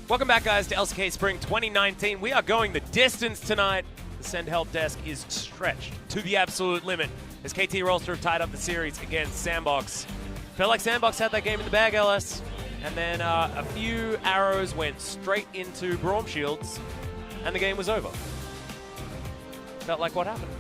Welcome back, guys, to LCK Spring 2019. We are going the distance tonight. The send help desk is stretched to the absolute limit as KT Rolster have tied up the series against SANDBOX. Felt like SANDBOX had that game in the bag, LS. And then a few arrows went straight into Braum shields, and the game was over. Felt like what happened.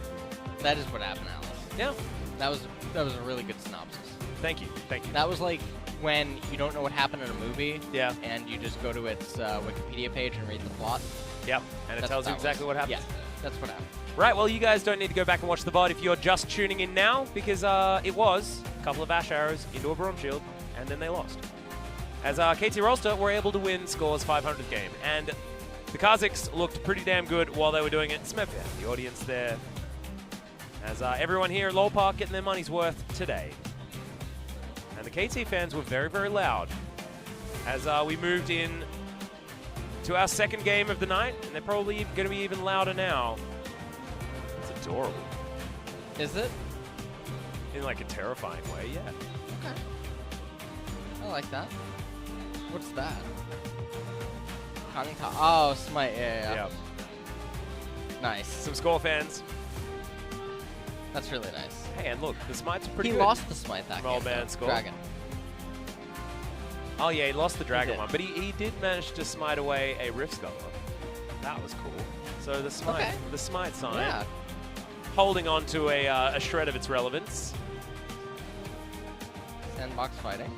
That is what happened, Alice. Yeah. That was a really good synopsis. Thank you. Thank you. That was like when you don't know what happened in a movie. Yeah. And you just go to its Wikipedia page and read the plot. Yep. And it tells you exactly what happened. Yeah. That's what happened. Right. Well, you guys don't need to go back and watch the VOD if you're just tuning in now, because it was a couple of Ash arrows into a Braum shield, and then they lost. As KT Rolster were able to win Score's 500th game, and the Kha'Zix looked pretty damn good while they were doing it. Smeb, the audience there, as everyone here at Lowell Park getting their money's worth today. And the KT fans were very, very loud as we moved in to our second game of the night, and they're probably going to be even louder now. It's adorable. Is it? In like a terrifying way, yeah. Okay. I like that. What's that? Oh, Smite, yeah. Nice. Some Score fans. That's really nice. Hey, and look, the Smite's pretty good. He lost the Smite that game. Old man Score. Dragon. Oh yeah, he lost the Dragon one, but he did manage to smite away a Rift Scholar. That was cool. So the Smite sign, holding on to a shred of its relevance. SANDBOX fighting.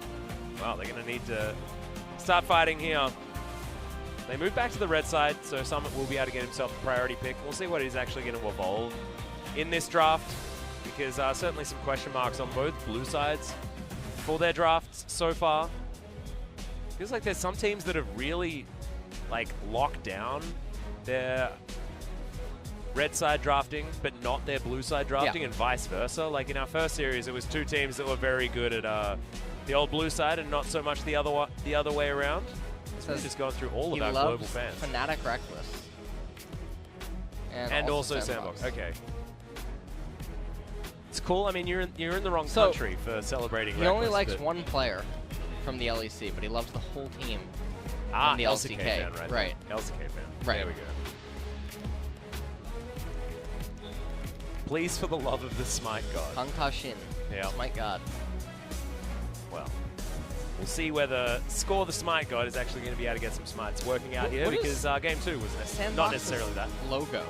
Well, they're going to need to start fighting here. They move back to the red side, so Summit will be able to get himself a priority pick. We'll see what he's actually going to evolve in this draft, because certainly some question marks on both blue sides for their drafts so far. Feels like there's some teams that have really locked down their red side drafting, but not their blue side drafting, and vice versa. Like in our first series, it was two teams that were very good at the old blue side and not so much the other way around. So we're just going through all of our global fans. Fnatic Reckless. And also SANDBOX. Okay. It's cool. I mean, you're in the wrong country for celebrating Reckless. He only likes one player from the LEC, but he loves the whole team from the LCK. Fan, right? LCK fan. Right. There we go. Please, for the love of the Smite God. Concussion. Yeah. Smite God. Well, we'll see whether Score the Smite God is actually going to be able to get some smites working out here, because game 2 was not necessarily that. Logo.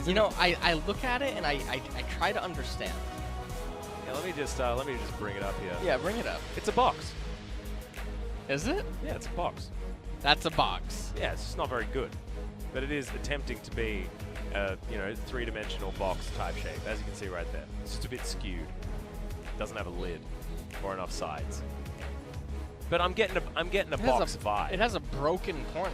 You know, I look at it and I try to understand. Yeah, let me just bring it up here. Yeah, bring it up. It's a box. Is it? Yeah, it's a box. That's a box. Yeah, it's just not very good, but it is attempting to be a three-dimensional box type shape, as you can see right there. It's just a bit skewed. Doesn't have a lid or enough sides. But I'm getting a box vibe. It has a broken corner.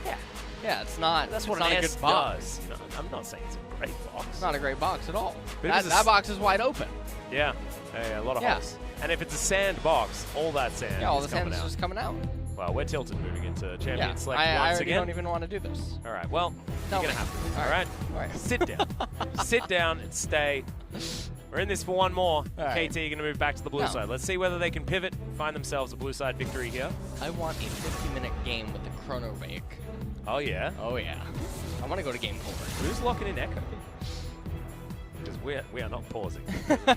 Yeah. Yeah, it's not. That's what an S does. You know, I'm not saying it's a great box. It's not a great box at all. But that box is wide open. Yeah. A lot of holes. And if it's a sand box, all that sand all is the sand coming is out. just coming out. Well, we're tilted moving into champion select I once already again. don't even want to do this. All right. Well, you're going to have to. All right. Sit down. Sit down and stay. We're in this for one more. KT going to move back to the blue side. Let's see whether they can pivot, find themselves a blue side victory here. I want a 50-minute game with the chrono bake. Oh, yeah? Oh, yeah. I want to go to game 4. Who's locking in Echo? Because we are not pausing.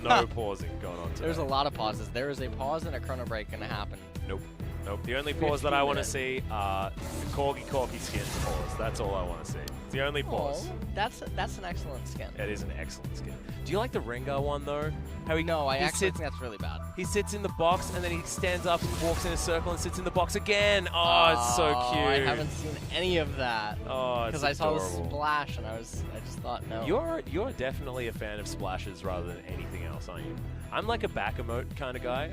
No pausing going on today. There's a lot of pauses. There is a pause and a chrono break going to happen. Nope. Nope. The only pause that I want to see are the Corgi skins pause. That's all I want to see. It's the only pause. That's an excellent skin. It is an excellent skin. Do you like the Rengar one, though? How I actually think that's really bad. He sits in the box, and then he stands up and walks in a circle and sits in the box again. Oh, it's so cute. I haven't seen any of that. Oh, it's because I saw the splash, and I just thought, no. You're definitely a fan of splashes rather than anything else, aren't you? I'm like a back emote kind of guy.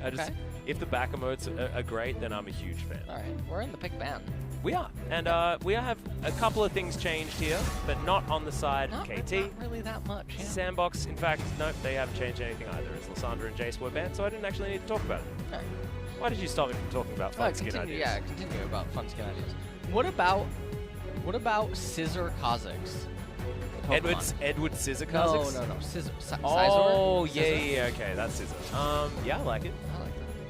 If the back emotes are great, then I'm a huge fan. All right, we're in the pick band. We are, and we have a couple of things changed here, but not on the side of KT. Not really that much. Yeah. SANDBOX, in fact, nope, they haven't changed anything either. As Lysandra and Jace were banned, so I didn't actually need to talk about it. Okay. Why did you stop me from talking about fun skin ideas? Yeah, continue about fun skin ideas. What about Scissor Kha'Zix? Edward Scissor Kha'Zix? No. Scissor. Oh, yeah, okay, that's Scissor. Yeah, I like it.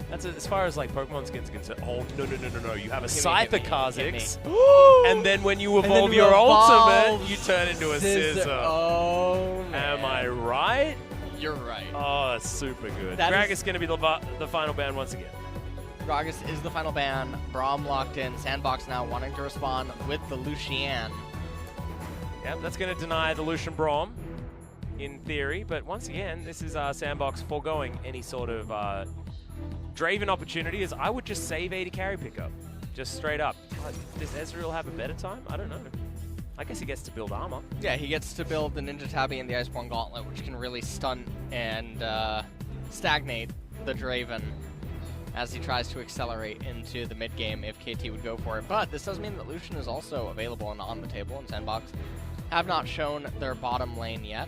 That's as far as like Pokemon skins are concerned. Oh, no. You have a Hit me, Scyther hit Kha'Zix. me. And then when you then evolve we your evolve ultimate, you turn into a Scissor. Oh, man. Am I right? You're right. Oh, super good. That Gragas is- going to be the final ban once again. Gragas is the final ban. Braum locked in. SANDBOX now wanting to respond with the Lucian. Yep, that's going to deny the Lucian Braum, in theory. But once again, this is SANDBOX foregoing any sort of Draven opportunity, as I would just save AD carry pickup. Just straight up. Does Ezreal have a better time? I don't know. I guess he gets to build armor. Yeah, he gets to build the Ninja Tabby and the Iceborne Gauntlet, which can really stun and stagnate the Draven as he tries to accelerate into the mid game if KT would go for it. But this does mean that Lucian is also available and on the table, and SANDBOX have not shown their bottom lane yet.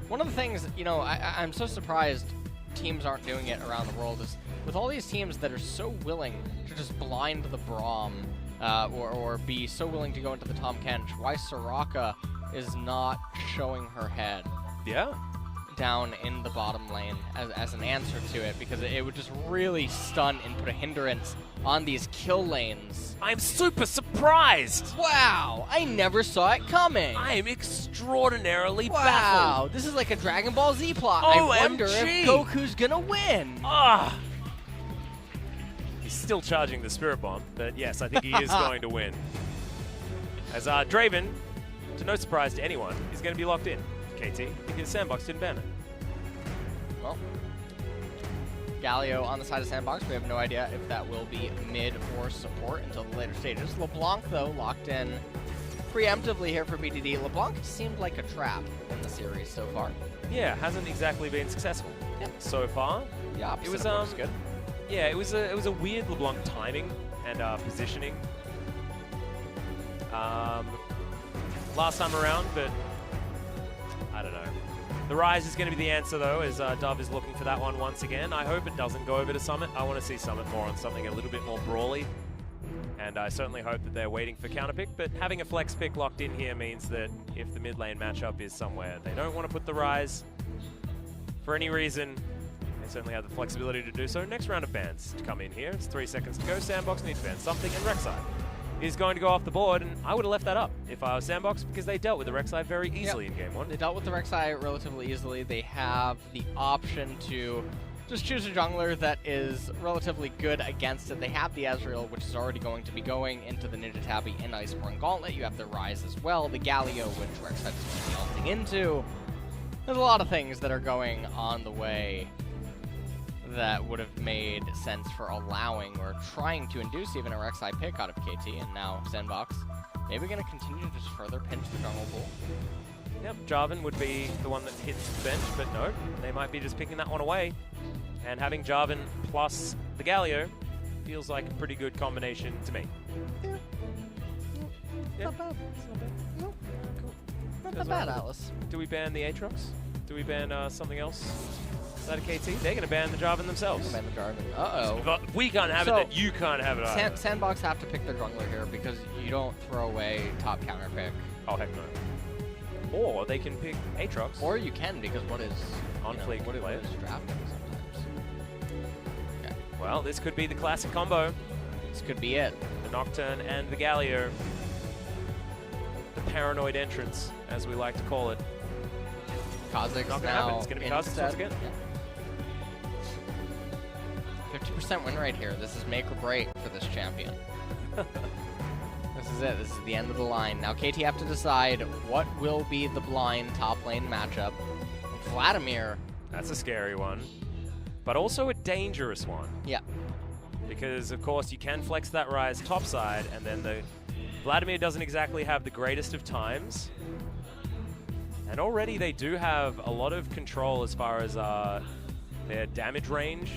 One of the things, you know, I'm so surprised teams aren't doing it around the world is with all these teams that are so willing to just blind the Braum or be so willing to go into the Tahm Kench, why Soraka is not showing her head Yeah. down in the bottom lane as an answer to it, because it would just really stun and put a hindrance on these kill lanes. I'm super surprised. Wow, I never saw it coming. I am extraordinarily Wow, baffled. this is like a Dragon Ball Z plot. OMG. I wonder if Goku's gonna win. Ah. He's still charging the Spirit Bomb, but yes, I think he is going to win. As Draven, to no surprise to anyone, is going to be locked in. KT, because SANDBOX didn't ban it. Well, Galio on the side of SANDBOX. We have no idea if that will be mid or support until the later stages. LeBlanc, though, locked in preemptively here for BDD. LeBlanc seemed like a trap in the series so far. Yeah, hasn't exactly been successful so far. The opposite It was of what was good. Yeah, it was a weird LeBlanc timing and positioning last time around, but I don't know. The Ryze is going to be the answer, though, as Dove is looking for that one once again. I hope it doesn't go over to Summit. I want to see Summit more on something a little bit more brawly, and I certainly hope that they're waiting for counter pick, but having a flex pick locked in here means that if the mid lane matchup is somewhere they don't want to put the Ryze for any reason, they certainly have the flexibility to do so. Next round of bans to come in here. It's 3 seconds to go. SANDBOX needs to ban something, and Rek'Sai is going to go off the board, and I would have left that up if I was SANDBOX, because they dealt with the Rek'Sai very easily in game 1. They dealt with the Rek'Sai relatively easily. They have the option to just choose a jungler that is relatively good against it. They have the Ezreal, which is already going to be going into the Ninja Tabby and Iceborne Gauntlet. You have the Ryze as well, the Galio, which Rek'Sai is going to be ulting into. There's a lot of things that are going on the way that would have made sense for allowing or trying to induce even a Rek'Sai pick out of KT, and now SANDBOX maybe going to continue to just further pinch the jungle pool. Yep, Jarvan would be the one that hits the bench, but no, they might be just picking that one away. And having Jarvan plus the Galio feels like a pretty good combination to me. Yeah. Not bad. Cool. Not Goes that bad, well. Alice. Do we ban the Aatrox? Do we ban something else? Is that a KT? They're going to ban the Jarvan themselves. Ban the Jarvan. Uh-oh. But we can't have So, it, that you can't have it either. SANDBOX have to pick their jungler here because you don't throw away top counter pick. Oh, heck no. Or they can pick Aatrox. Or you can, because what is OnFleek what is players. drafting sometimes. Okay. Well, this could be the classic combo. This could be it. The Nocturne and the Galio. The paranoid entrance, as we like to call it. Kha'Zix Not gonna now happen. It's gonna be Kha'Zix instead. once again. Yeah. 50% win rate here. This is make or break for this champion. This is it. This is the end of the line. Now KT have to decide what will be the blind top lane matchup. Vladimir. That's a scary one. But also a dangerous one. Yeah. Because, of course, you can flex that Ryze topside, and then the Vladimir doesn't exactly have the greatest of times. And already they do have a lot of control as far as their damage range.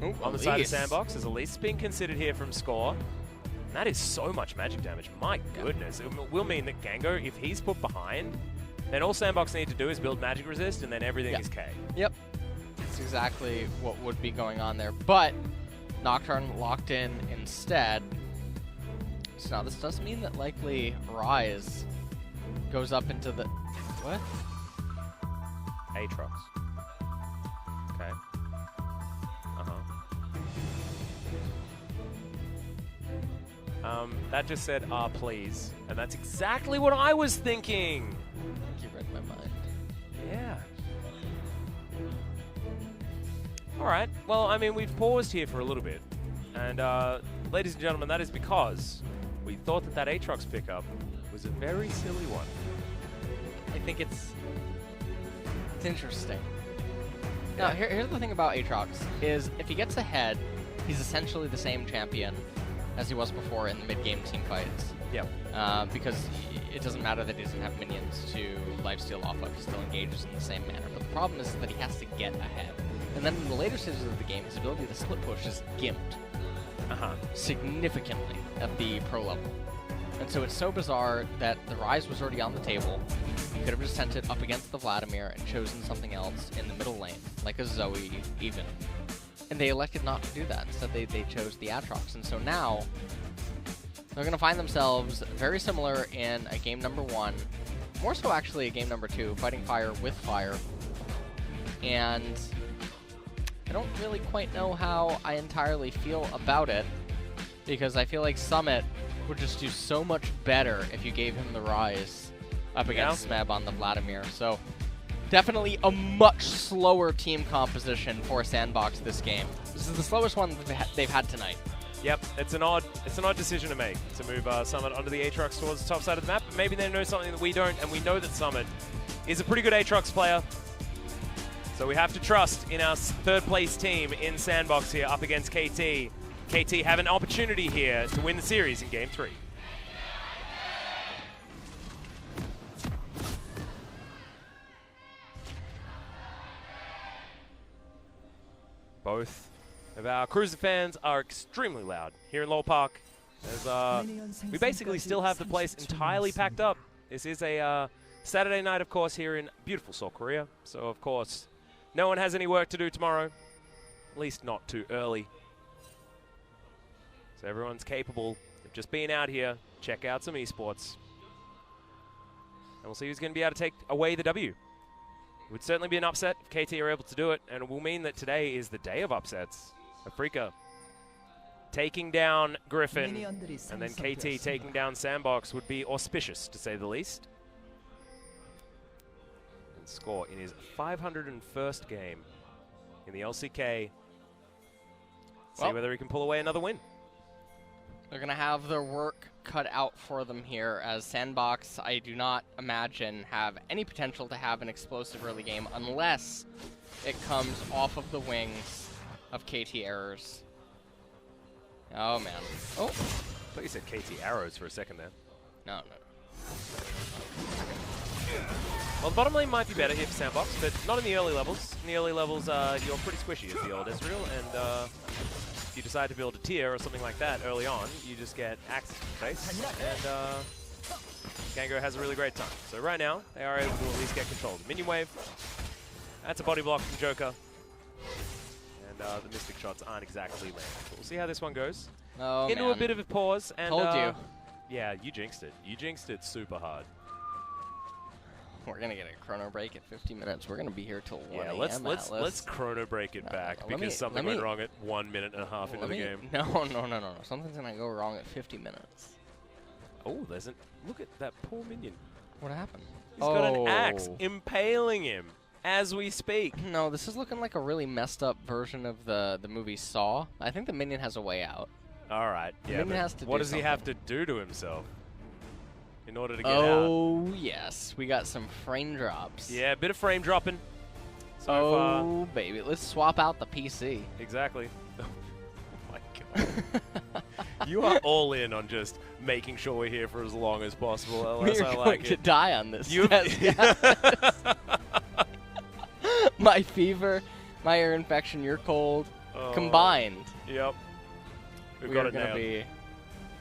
Ooh, on the side of SANDBOX. There's Elise being considered here from score. And that is so much magic damage. My goodness. It will mean that Gango, if he's put behind, then all SANDBOX need to do is build magic resist, and then everything is K. Yep. That's exactly what would be going on there. But Nocturne locked in instead. So now this does mean that likely Ryze goes up into the... What? Aatrox. Okay. Uh-huh. That just said, please. And that's exactly what I was thinking. You read my mind. Yeah. All right. Well, I mean, we've paused here for a little bit. And, ladies and gentlemen, that is because we thought that Aatrox pickup was a very silly one. I think it's interesting. Now, here's the thing about Aatrox, is if he gets ahead, he's essentially the same champion as he was before in the mid-game team fights. Yep. Because it doesn't matter that he doesn't have minions to lifesteal off of, he still engages in the same manner. But the problem is that he has to get ahead. And then in the later stages of the game, his ability to split push is gimped significantly at the pro level. And so it's so bizarre that the Ryze was already on the table. He could have just sent it up against the Vladimir and chosen something else in the middle lane, like a Zoe even. And they elected not to do that. Instead, they chose the Aatrox. And so now, they're going to find themselves very similar in a game number 1. More so, actually, a game number 2, fighting fire with fire. And I don't really quite know how I entirely feel about it, because I feel like Summit would just do so much better if you gave him the Ryze up against Smeb on the Vladimir. So definitely a much slower team composition for SANDBOX this game. This is the slowest one that they've had tonight. Yep, it's an odd decision to make, to move Summit onto the Aatrox towards the top side of the map. But maybe they know something that we don't, and we know that Summit is a pretty good Aatrox player. So we have to trust in our third place team in SANDBOX here up against KT. KT have an opportunity here to win the series in Game 3. Both of our Cruiser fans are extremely loud here in Lowell Park, as we basically still have the place entirely packed up. This is a Saturday night, of course, here in beautiful Seoul, Korea. So, of course, no one has any work to do tomorrow, at least not too early. So everyone's capable of just being out here, check out some esports. And we'll see who's going to be able to take away the W. It would certainly be an upset if KT are able to do it, and it will mean that today is the day of upsets. FLICKR taking down Griffin, and then KT taking down SANDBOX would be auspicious, to say the least. And score in his 501st game in the LCK. See whether he can pull away another win. They're going to have their work cut out for them here, as SANDBOX, I do not imagine, have any potential to have an explosive early game unless it comes off of the wings of KT errors. Oh, man. Oh. I thought you said KT arrows for a second there. No. Well, the bottom lane might be better here for SANDBOX, but not in the early levels. In the early levels, you're pretty squishy as the old Ezreal, and if you decide to build a tier or something like that early on, you just get access to the face, and Gango has a really great time. So right now, they are able to at least get control of the minion wave. That's a body block from Joker. And the Mystic shots aren't exactly landing. But we'll see how this one goes. Oh, Into man. a bit of a pause. And, Told you. Yeah, you jinxed it. You jinxed it super hard. We're going to get a chrono break at 50 minutes. We're going to be here till 1 Yeah, a.m. let's chrono break it back because something went wrong at 1 minute and a half into the game. No. Something's going to go wrong at 50 minutes. Oh, look at that poor minion. What happened? He's got an axe impaling him as we speak. No, this is looking like a really messed up version of the movie Saw. I think the minion has a way out. All right. Yeah, what does he have to do to himself in order to get out? Oh, yes. We got some frame drops. Yeah, a bit of frame dropping. So baby. Let's swap out the PC. Exactly. Oh, my God. You are all in on just making sure we're here for as long as possible, LS. We're going to die on this. My fever, my ear infection, your cold, combined. Yep. We're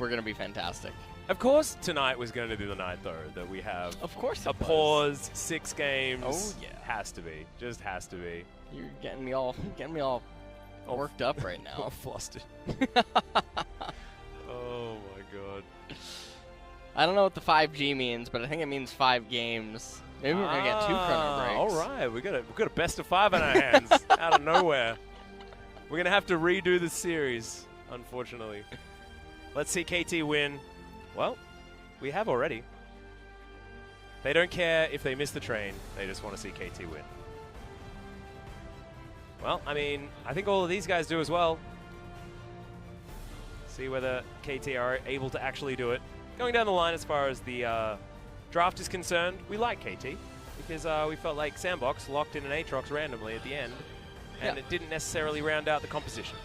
gonna be fantastic. Of course, tonight was going to be the night, though, that we have a pause, 6 games. Oh yeah, has to be, just has to be. You're getting me all worked up right now. All flustered. Oh my God. I don't know what the 5G means, but I think it means 5 games. Maybe we're gonna get 2 chrono breaks. All right, we got a best of 5 in our hands out of nowhere. We're gonna have to redo the series, unfortunately. Let's see KT win. Well, we have already. They don't care if they miss the train. They just want to see KT win. Well, I mean, I think all of these guys do as well. See whether KT are able to actually do it. Going down the line as far as the draft is concerned, we like KT because we felt like SANDBOX locked in an Aatrox randomly at the end, and it didn't necessarily round out the composition.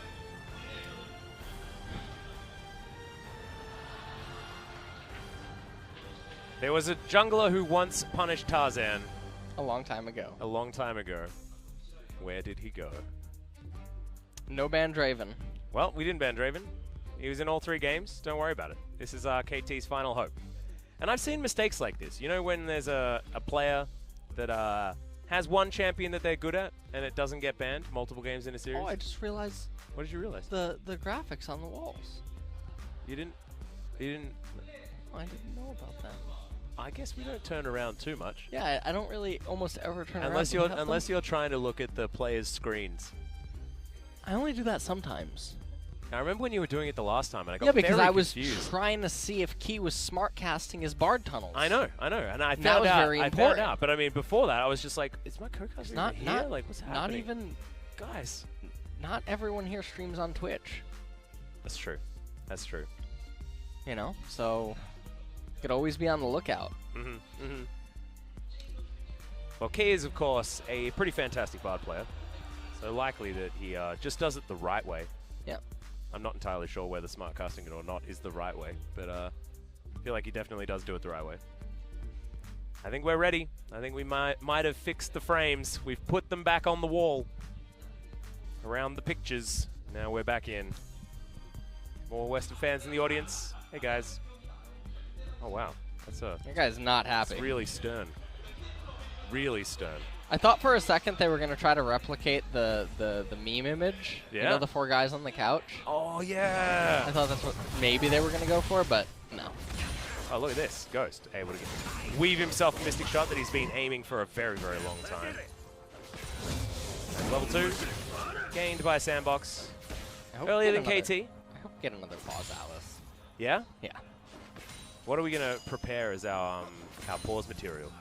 There was a jungler who once punished Tarzan. A long time ago. A long time ago. Where did he go? No ban Draven. Well, we didn't ban Draven. He was in all 3 games. Don't worry about it. This is KT's final hope. And I've seen mistakes like this. You know when there's a player that has one champion that they're good at and it doesn't get banned multiple games in a series? Oh, I just realized. What did you realize? The graphics on the walls. You didn't... Oh, I didn't know about that. I guess we don't turn around too much. Yeah, I don't really almost ever turn unless around. Unless you're trying to look at the players' screens. I only do that sometimes. I remember when you were doing it the last time, and I got yeah, because very I was confused. trying to see if Key was smart casting his bard tunnels. I know, and I that found was out. very I found important. out, but I mean, before that, I was just like, "Is my co-caster Not here? Like, what's happening?" Not even, guys. Not everyone here streams on Twitch. That's true. That's true. You know, so could always be on the lookout. Well, Key is, of course, a pretty fantastic bard player, so likely that he just does it the right way. Yeah. I'm not entirely sure whether smart casting it or not is the right way, but I feel like he definitely does do it the right way. I think we're ready. I think we might have fixed the frames. We've put them back on the wall around the pictures. Now we're back in. More Western fans in the audience. Hey, guys. Oh, wow. That guy's not happy. That's really stern. Really stern. I thought for a second they were going to try to replicate the meme image. Yeah. You know, the 4 guys on the couch? Oh, yeah. I thought that's what maybe they were going to go for, but no. Oh, look at this. Ghost able to weave himself a mystic shot that he's been aiming for a very, very long time. And level 2, gained by SANDBOX. Earlier than KT. I hope we get another pause, Alice. Yeah? Yeah. What are we going to prepare as our pause material?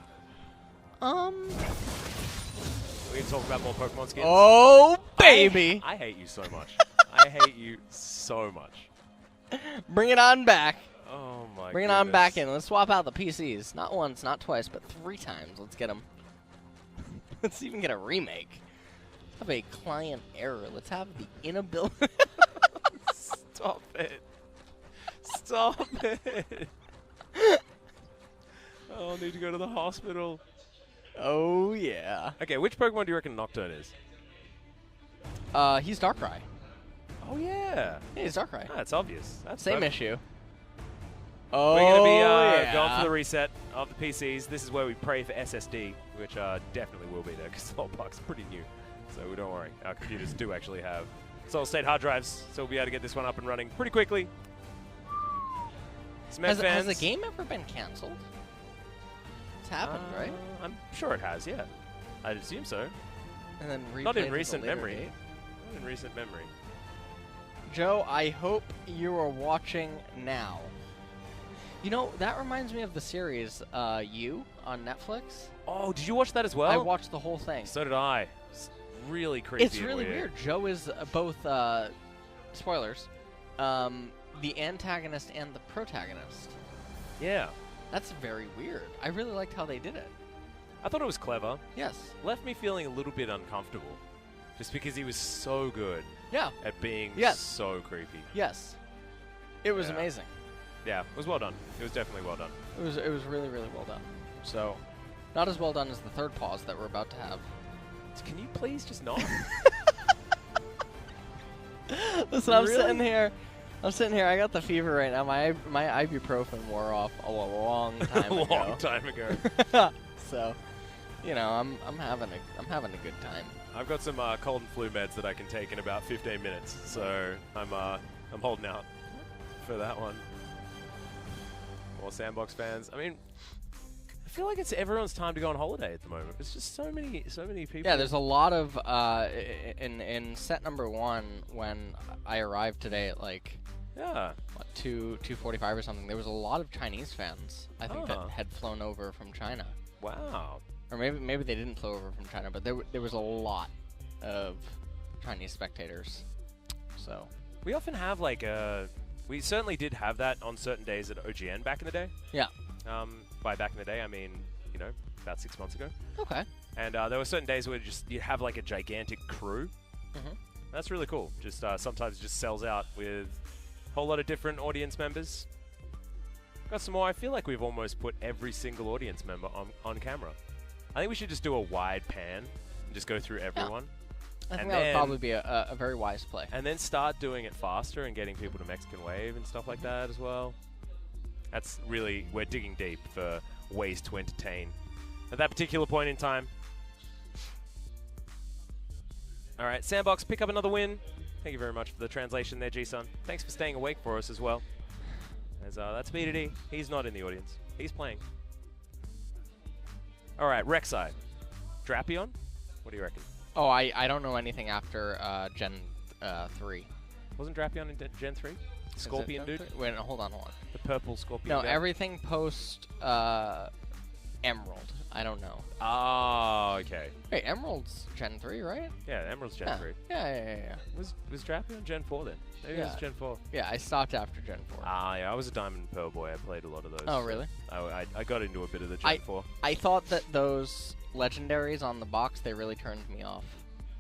We can talk about more Pokemon skins. Oh, baby! I hate you so much. I hate you so much. Bring it on back. Oh my Bring it on back in. Let's swap out the PCs. Not once, not twice, but 3 times. Let's get them. Let's even get a remake. Have a client error. Let's have the inability. Stop it. Stop it. Oh, I need to go to the hospital. Oh, yeah. Okay, which Pokemon do you reckon Nocturne is? He's Darkrai. Oh, yeah. Yeah, he's Darkrai. That's obvious. That's Same perfect. issue. Oh, We're going to be yeah. going for the reset of the PCs. This is where we pray for SSD, which definitely will be there because SolidBuck's pretty new. So don't worry. Our computers do actually have solid-state hard drives, so we'll be able to get this one up and running pretty quickly. Has the game ever been canceled? It's happened, right? I'm sure it has, yeah. I'd assume so. And then Not in replayed at a recent later memory. date. Not in recent memory. Joe, I hope you are watching now. You know, that reminds me of the series, You, on Netflix. Oh, did you watch that as well? I watched the whole thing. So did I. It's really creepy. It's really weird. Joe is both, spoilers, the antagonist and the protagonist. Yeah. That's very weird. I really liked how they did it. I thought it was clever. Yes. Left me feeling a little bit uncomfortable. Just because he was so good Yeah. at being so creepy. Yes. It was amazing. Yeah, it was well done. It was definitely well done. It was really, really well done. So, not as well done as the third pause that we're about to have. Can you please just not? Listen, I'm sitting here. I got the fever right now. My ibuprofen wore off a long time ago. Long time ago. So, you know, I'm having a good time. I've got some cold and flu meds that I can take in about 15 minutes, so I'm holding out for that one. More SANDBOX fans. I mean, I feel like it's everyone's time to go on holiday at the moment. It's just so many people. Yeah, there's a lot of in set number 1 when I arrived today at like Yeah. What, 2:45 or something. There was a lot of Chinese fans, I think, that had flown over from China. Wow. Or maybe they didn't flow over from China, but there was a lot of Chinese spectators. So we often have like we certainly did have that on certain days at OGN back in the day. Yeah. By back in the day, I mean, you know, about 6 months ago. Okay. And there were certain days where you have like a gigantic crew. That's really cool. Just sometimes it just sells out with a whole lot of different audience members. Got some more. I feel like we've almost put every single audience member on camera. I think we should just do a wide pan and just go through everyone. I think that would probably be a very wise play. And then start doing it faster and getting people to Mexican Wave and stuff like that as well. That's really, we're digging deep for ways to entertain at that particular point in time. All right, SANDBOX, pick up another win. Thank you very much for the translation there, G-Sun. Thanks for staying awake for us as well. As that's B2D. He's not in the audience. He's playing. All right, Rek'Sai. Drapion? What do you reckon? Oh, I don't know anything after Gen 3. Wasn't Drapion in Gen 3? Scorpion dude? Wait, no, hold on. The purple Scorpion No, dude? everything post Emerald. I don't know. Oh, okay. Wait, Emerald's Gen 3, right? Yeah, Emerald's Gen 3. Yeah. Was Drapion Gen 4 then? Maybe it was Gen 4. Yeah, I stopped after Gen 4. Ah, yeah, I was a Diamond and Pearl boy. I played a lot of those. Oh, really? I got into a bit of the Gen 4. I thought that those legendaries on the box, they really turned me off.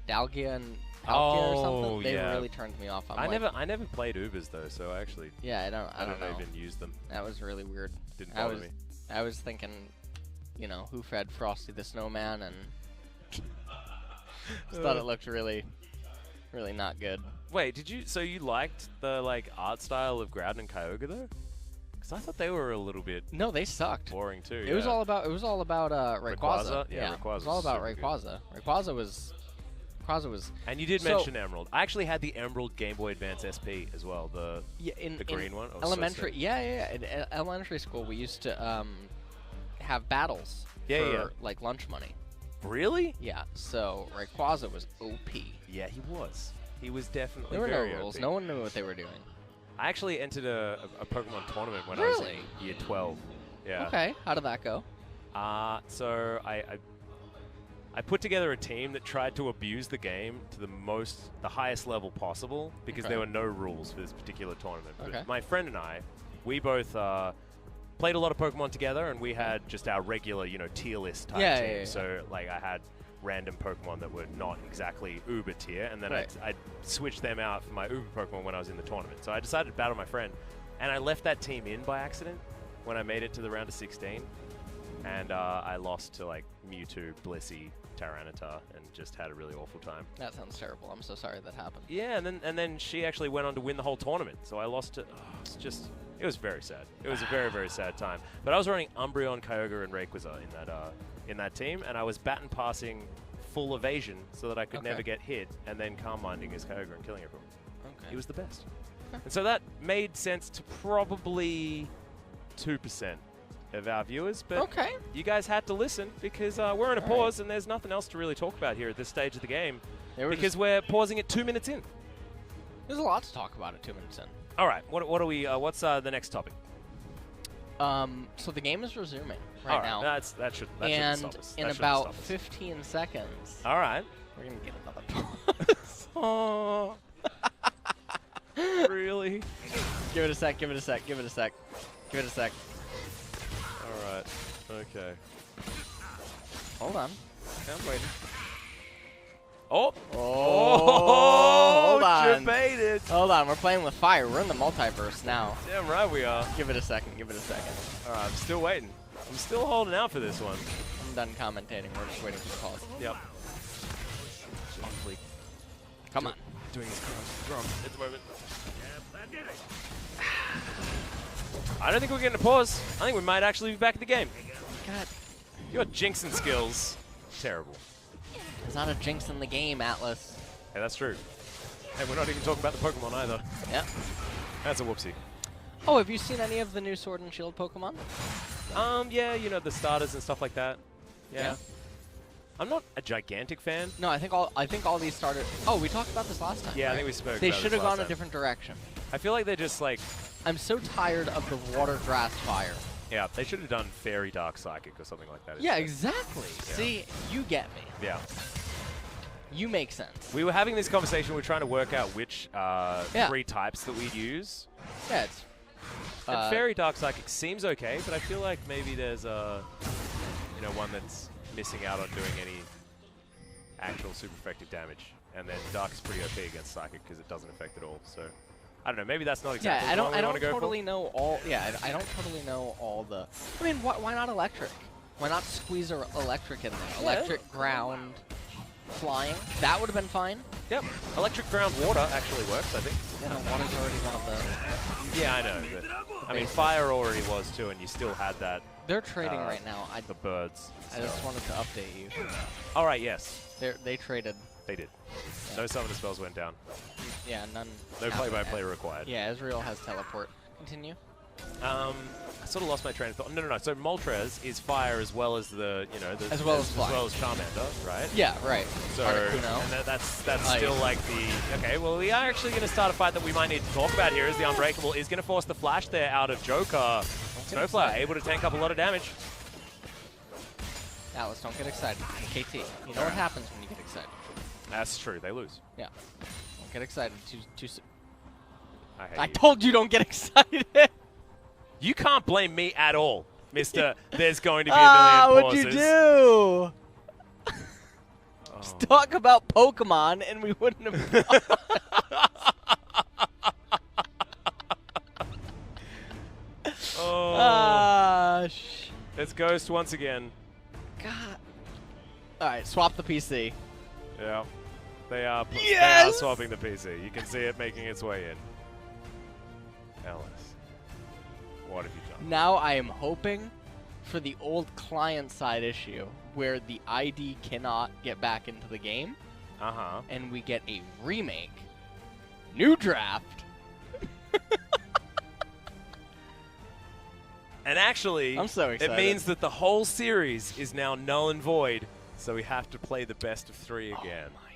Dalgia and Palkia or something, they really turned me off. I never played Ubers though, so actually I don't know. even use them. That was really weird. Didn't bother me. I was thinking, you know, who fed Frosty the Snowman, and just thought it looked really not good. Wait, so you liked the like art style of Groudon and Kyogre though? Because I thought they were a little bit No, they sucked. boring too. It was all about Rayquaza. Yeah, it Rayquaza was all about super good. Rayquaza. Rayquaza was. And you did mention Emerald. I actually had the Emerald Game Boy Advance SP as well, the green one. Elementary, In elementary school, we used to have battles for like lunch money. Really? Yeah. So Rayquaza was OP. Yeah, he was. He was definitely. There were very no rules. OP. No one knew what they were doing. I actually entered a Pokemon tournament when I was in year 12. Yeah. Okay. How did that go? So I put together a team that tried to abuse the game to the highest level possible because there were no rules for this particular tournament. But my friend and I, we both played a lot of Pokemon together, and we had just our regular, tier list type team. Yeah. So like I had random Pokemon that were not exactly Uber tier, and then I'd switch them out for my Uber Pokemon when I was in the tournament. So I decided to battle my friend, and I left that team in by accident when I made it to the round of 16, and I lost to like Mewtwo, Blissey, Tyranitar, and just had a really awful time. That sounds terrible. I'm so sorry that happened. Yeah, and then she actually went on to win the whole tournament. So I lost to. It was very sad. It was a very, very sad time. But I was running Umbreon, Kyogre, and Rayquaza in that team, and I was baton passing full evasion so that I could never get hit, and then calm minding his Kyogre and killing everyone. Okay. He was the best. And so that made sense to probably 2% of our viewers, but you guys had to listen because we're in a pause and there's nothing else to really talk about here at this stage of the game because we're pausing at 2 minutes in. There's a lot to talk about at 2 minutes in. All right, what are we? What's the next topic? So the game is resuming right now. That should stop us. In about 15 seconds. All right, we're gonna get another pause. Oh, really? Give it a sec. Give it a sec. Give it a sec. Give it a sec. All right. Okay. Hold on. I'm waiting. Oh! Hold on. Debated. Hold on. We're playing with fire. We're in the multiverse now. Damn right we are. Give it a second. Give it a second. All right. I'm still waiting. I'm still holding out for this one. I'm done commentating. We're just waiting for the pause. Yep. OnFleek. Come on. Doing his drum at the moment. I don't think we're getting a pause. I think we might actually be back in the game. God. Your jinxing skills. Terrible. There's not a jinx in the game, Atlas. Hey, that's true. Hey, we're not even talking about the Pokemon either. Yep. That's a whoopsie. Oh, have you seen any of the new Sword and Shield Pokemon? Yeah, the starters and stuff like that. Yeah. I'm not a gigantic fan. No, I think all these started. Oh, we talked about this last time. Yeah, right? I think we spoke They about should this have gone last a different direction. I feel like they're just like... I'm so tired of the water, grass, fire. Yeah, they should have done Fairy Dark Psychic or something like that. Yeah, instead. exactly. Yeah. See, you get me. Yeah. You make sense. We were having this conversation. We were trying to work out which 3 types that we'd use. Yeah, it's... And Fairy Dark Psychic seems okay, but I feel like maybe there's one that's missing out on doing any actual super effective damage. And then Dark is pretty OP against Psychic because it doesn't affect it all. So I don't know. Maybe that's not exactly I the one we don't want to go totally for. know all. Yeah, I don't totally know all the. I mean, why not electric? Why not squeeze electric in there? Yeah. Electric, ground, flying. That would have been fine. Yep. Electric, ground, water actually works, I think. Yeah, no, water's already one of the. Yeah, I know. But, I mean, fire already was too, and you still had that. They're trading right now. The birds. I just wanted to update you. All right. Yes. They traded. They did. Yeah. No summoner spells went down. Yeah, none. No play-by-play required. Yeah, Ezreal has teleport. Continue. I sort of lost my train of thought. No. So Moltres is fire as well as the as well as Charmander, right? Yeah, right. So and that's still like the okay. Well, we are actually going to start a fight that we might need to talk about here. Is the Unbreakable is going to force the flash there out of Joker. SnowFlower able to tank up a lot of damage. Alice, don't get excited. KT, you know what happens when you get excited. That's true. They lose. Yeah. Don't get excited too soon. I told you don't get excited. You can't blame me at all, Mister. There's going to be a million pauses. What'd you do? Just talk about Pokemon and we wouldn't have. It's Ghost once again. God. All right, swap the PC. Yeah. They are swapping the PC. You can see it making its way in. Alice, what have you done? Now I am hoping for the old client-side issue where the ID cannot get back into the game. Uh-huh. And we get a remake. New draft. And actually, I'm so excited. It means that the whole series is now null and void, so we have to play the best of 3 again. Oh my,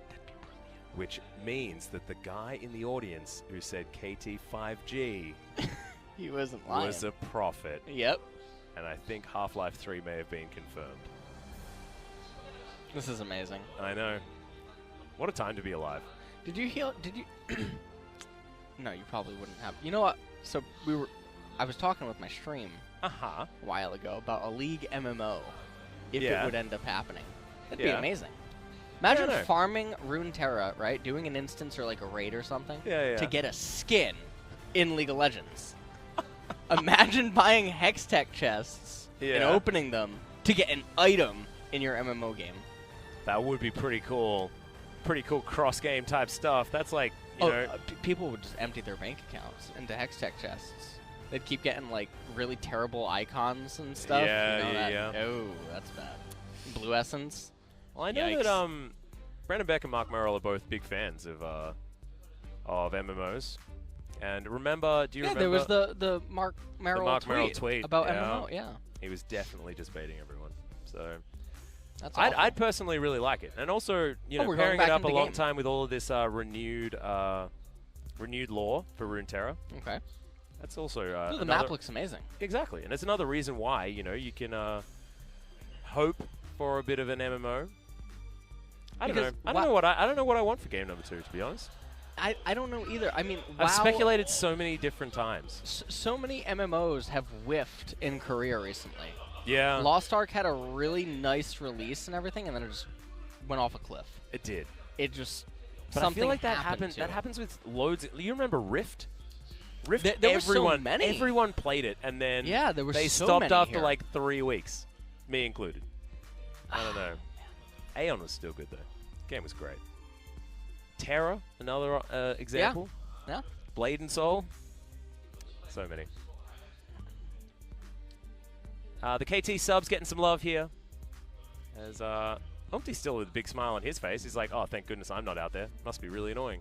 that'd be brilliant. Which means that the guy in the audience who said KT 5G he wasn't lying. was a prophet. Yep. And I think Half-Life 3 may have been confirmed. This is amazing. I know. What a time to be alive. Did you heal? Did you? No, you probably wouldn't have. You know what? So I was talking with my stream a while ago about a League MMO if it would end up happening. That'd be amazing. Imagine farming Runeterra, right? Doing an instance or like a raid or something to get a skin in League of Legends. Imagine buying Hextech chests and opening them to get an item in your MMO game. That would be pretty cool. Pretty cool cross-game type stuff. That's like, you know... people would just empty their bank accounts into Hextech chests. They'd keep getting, like, really terrible icons and stuff. Yeah. Oh, that's bad. Blue Essence. Well, I know that Brandon Beck and Mark Merrill are both big fans of MMOs. And remember, do you remember... there was the Mark Merrill tweet about MMO, He was definitely just baiting everyone. So... That's I'd personally really like it. And also, you know, pairing it up a long time with all of this renewed lore for Runeterra. Okay. That's also... the map looks amazing. Exactly. And it's another reason why, you know, you can hope for a bit of an MMO. I don't know what I want for game number 2, to be honest. I don't know either. I mean, I've speculated so many different times. So many MMOs have whiffed in Korea recently. Yeah. Lost Ark had a really nice release and everything, and then it just went off a cliff. It did. It just... But I feel like that happens with loads... You remember Rift? Rift, there were so many. Everyone played it, and then they so stopped many after like 3 weeks. Me included. I don't know. Aeon was still good, though. Game was great. Terra, another example. Yeah. Blade and Soul. So many. The KT sub's getting some love here. As Umpty's still with a big smile on his face. He's like, oh, thank goodness I'm not out there. Must be really annoying.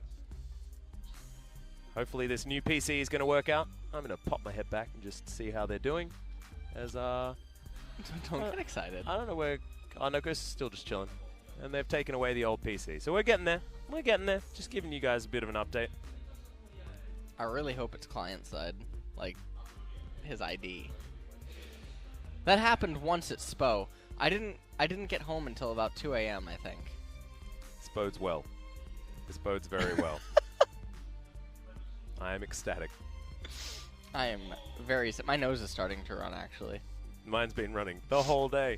Hopefully this new PC is going to work out. I'm going to pop my head back and just see how they're doing. As Don't get excited. I don't know where... Oh, no, Ghost is still just chilling. And they've taken away the old PC. So we're getting there. We're getting there. Just giving you guys a bit of an update. I really hope it's client side, like his ID. That happened once at Spo. I didn't get home until about 2 a.m. I think. This bodes well. This bodes very well. I am ecstatic. I am very. My nose is starting to run actually. Mine's been running the whole day.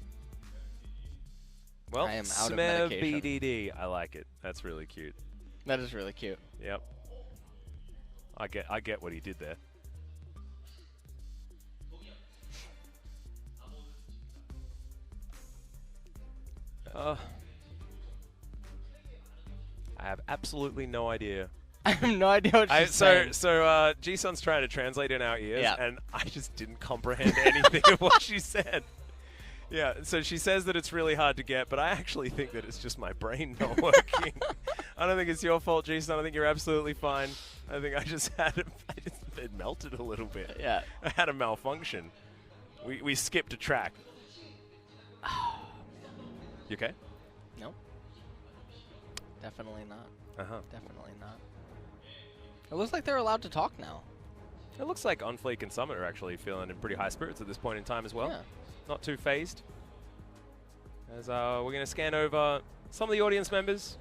Well, I am out of Smeb medication. BDD. I like it. That's really cute. That is really cute. Yep. I get what he did there. I have absolutely no idea. I have no idea what she's saying. So G-Sun's trying to translate in our ears, Yeah. and I just didn't comprehend anything of what she said. Yeah, so she says that it's really hard to get, but I actually think that it's just my brain not working. I don't think it's your fault, G-Sun. I think you're absolutely fine. I think I just had it melted a little bit. Yeah. I had a malfunction. We skipped a track. You okay? No. Definitely not. Uh-huh. Definitely not. It looks like they're allowed to talk now. It looks like OnFleek and Summit are actually feeling in pretty high spirits at this point in time as well. Yeah. Not too phased. As we're going to scan over some of the audience members.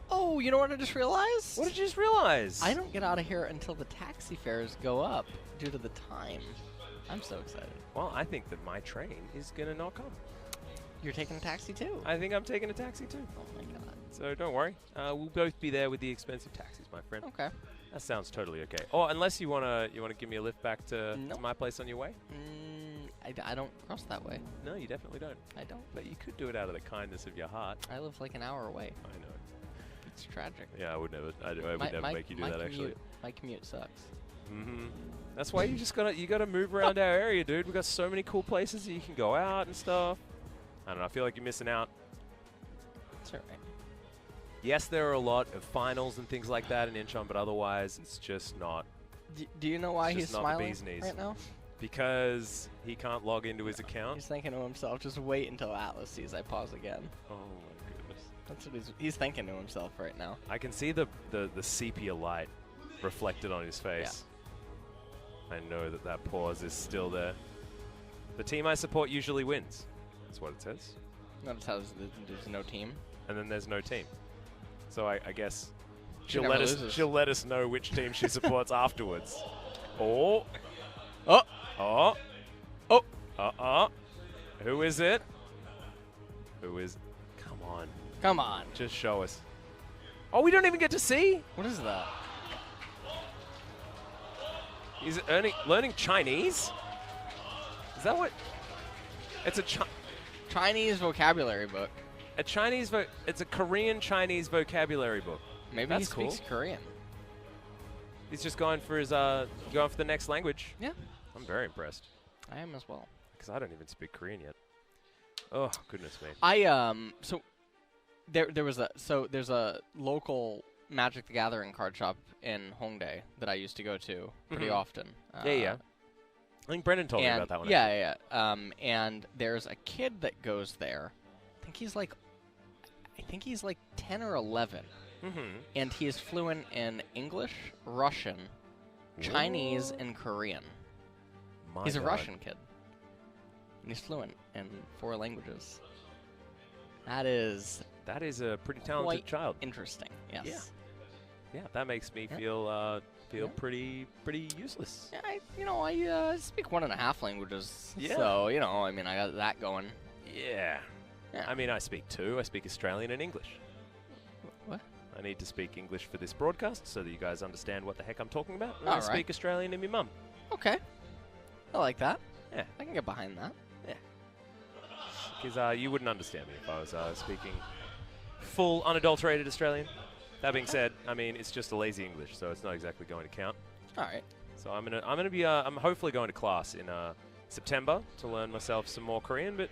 Oh, you know what I just realized? What did you just realize? I don't get out of here until the taxi fares go up due to the time. I'm so excited. Well, I think that my train is going to not come. You're taking a taxi too? I think I'm taking a taxi too. Oh my god. So don't worry. We'll both be there with the expensive taxis, my friend. Okay. That sounds totally okay. Oh, unless you wanna give me a lift back to Nope. my place on your way? I don't cross that way. No, you definitely don't. I don't. But you could do it out of the kindness of your heart. I live like an hour away. I know. It's tragic. Yeah, I would never. I would never make you do that. Actually. My commute sucks. That's why you gotta move around our area, dude. We got so many cool places that you can go out and stuff. I don't know. I feel like you're missing out. It's alright. Yes, there are a lot of finals and things like that in Incheon, but otherwise, it's just not. Do you know why It's he's just not the smiling bee's knees. right now? Because he can't log into his account. He's thinking to himself, just wait until Atlas sees I pause again. Oh my goodness. That's what he's thinking to himself right now. I can see the sepia light reflected on his face. I know that pause is still there. The team I support usually wins. That's what it says. Notice how there's no team. And then there's no team. So I guess She she'll never let loses. she'll let us know which team she supports afterwards. Oh. Oh! Oh. Oh! Who is it? Who is? Come on. Come on. Just show us. Oh, we don't even get to see? What is that? He's learning Chinese? Is that what? It's a Chinese vocabulary book. It's a Korean Chinese vocabulary book. Maybe That's he speaks cool. Korean. He's just going for his going for the next language. Yeah. I'm very impressed I am as well. because I don't even speak Korean yet. Oh goodness me. So there's a local Magic the Gathering card shop in Hongdae that I used to go to pretty often. Yeah. I think Brendan told me about that one. Yeah. And there's a kid that goes there. I think he's like 10 or 11. And he is fluent in English, Russian, Chinese, and Korean. He's a Russian kid. And he's fluent in 4 languages. That is a pretty talented quite child. interesting. Yes. Yeah, that makes me feel pretty useless. Yeah, I speak 1.5 languages. Yeah. So, I got that going. Yeah. Yeah. I mean, I speak 2. I speak Australian and English. What? I need to speak English for this broadcast so that you guys understand what the heck I'm talking about. And All I right. speak Australian to me mum. Okay. I like that. Yeah. I can get behind that. Because you wouldn't understand me if I was speaking full, unadulterated Australian. That being said, I mean, it's just a lazy English, so it's not exactly going to count. All right. So I'm hopefully going to class in September to learn myself some more Korean, but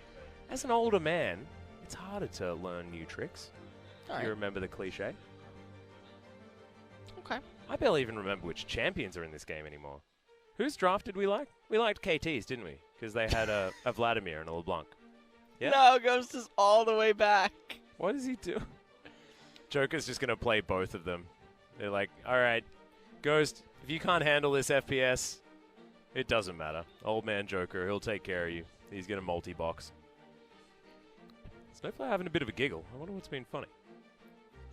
as an older man, it's harder to learn new tricks. All You right. remember the cliche? Okay. I barely even remember which champions are in this game anymore. Whose draft did we like? We liked KT's, didn't we? Because they had a Vladimir and a LeBlanc. Yeah. No, Ghost is all the way back. What does he do? Joker's just going to play both of them. They're like, all right, Ghost, if you can't handle this FPS, it doesn't matter. Old man Joker, he'll take care of you. He's going to multi-box. SnowFlower having a bit of a giggle. I wonder what's been funny.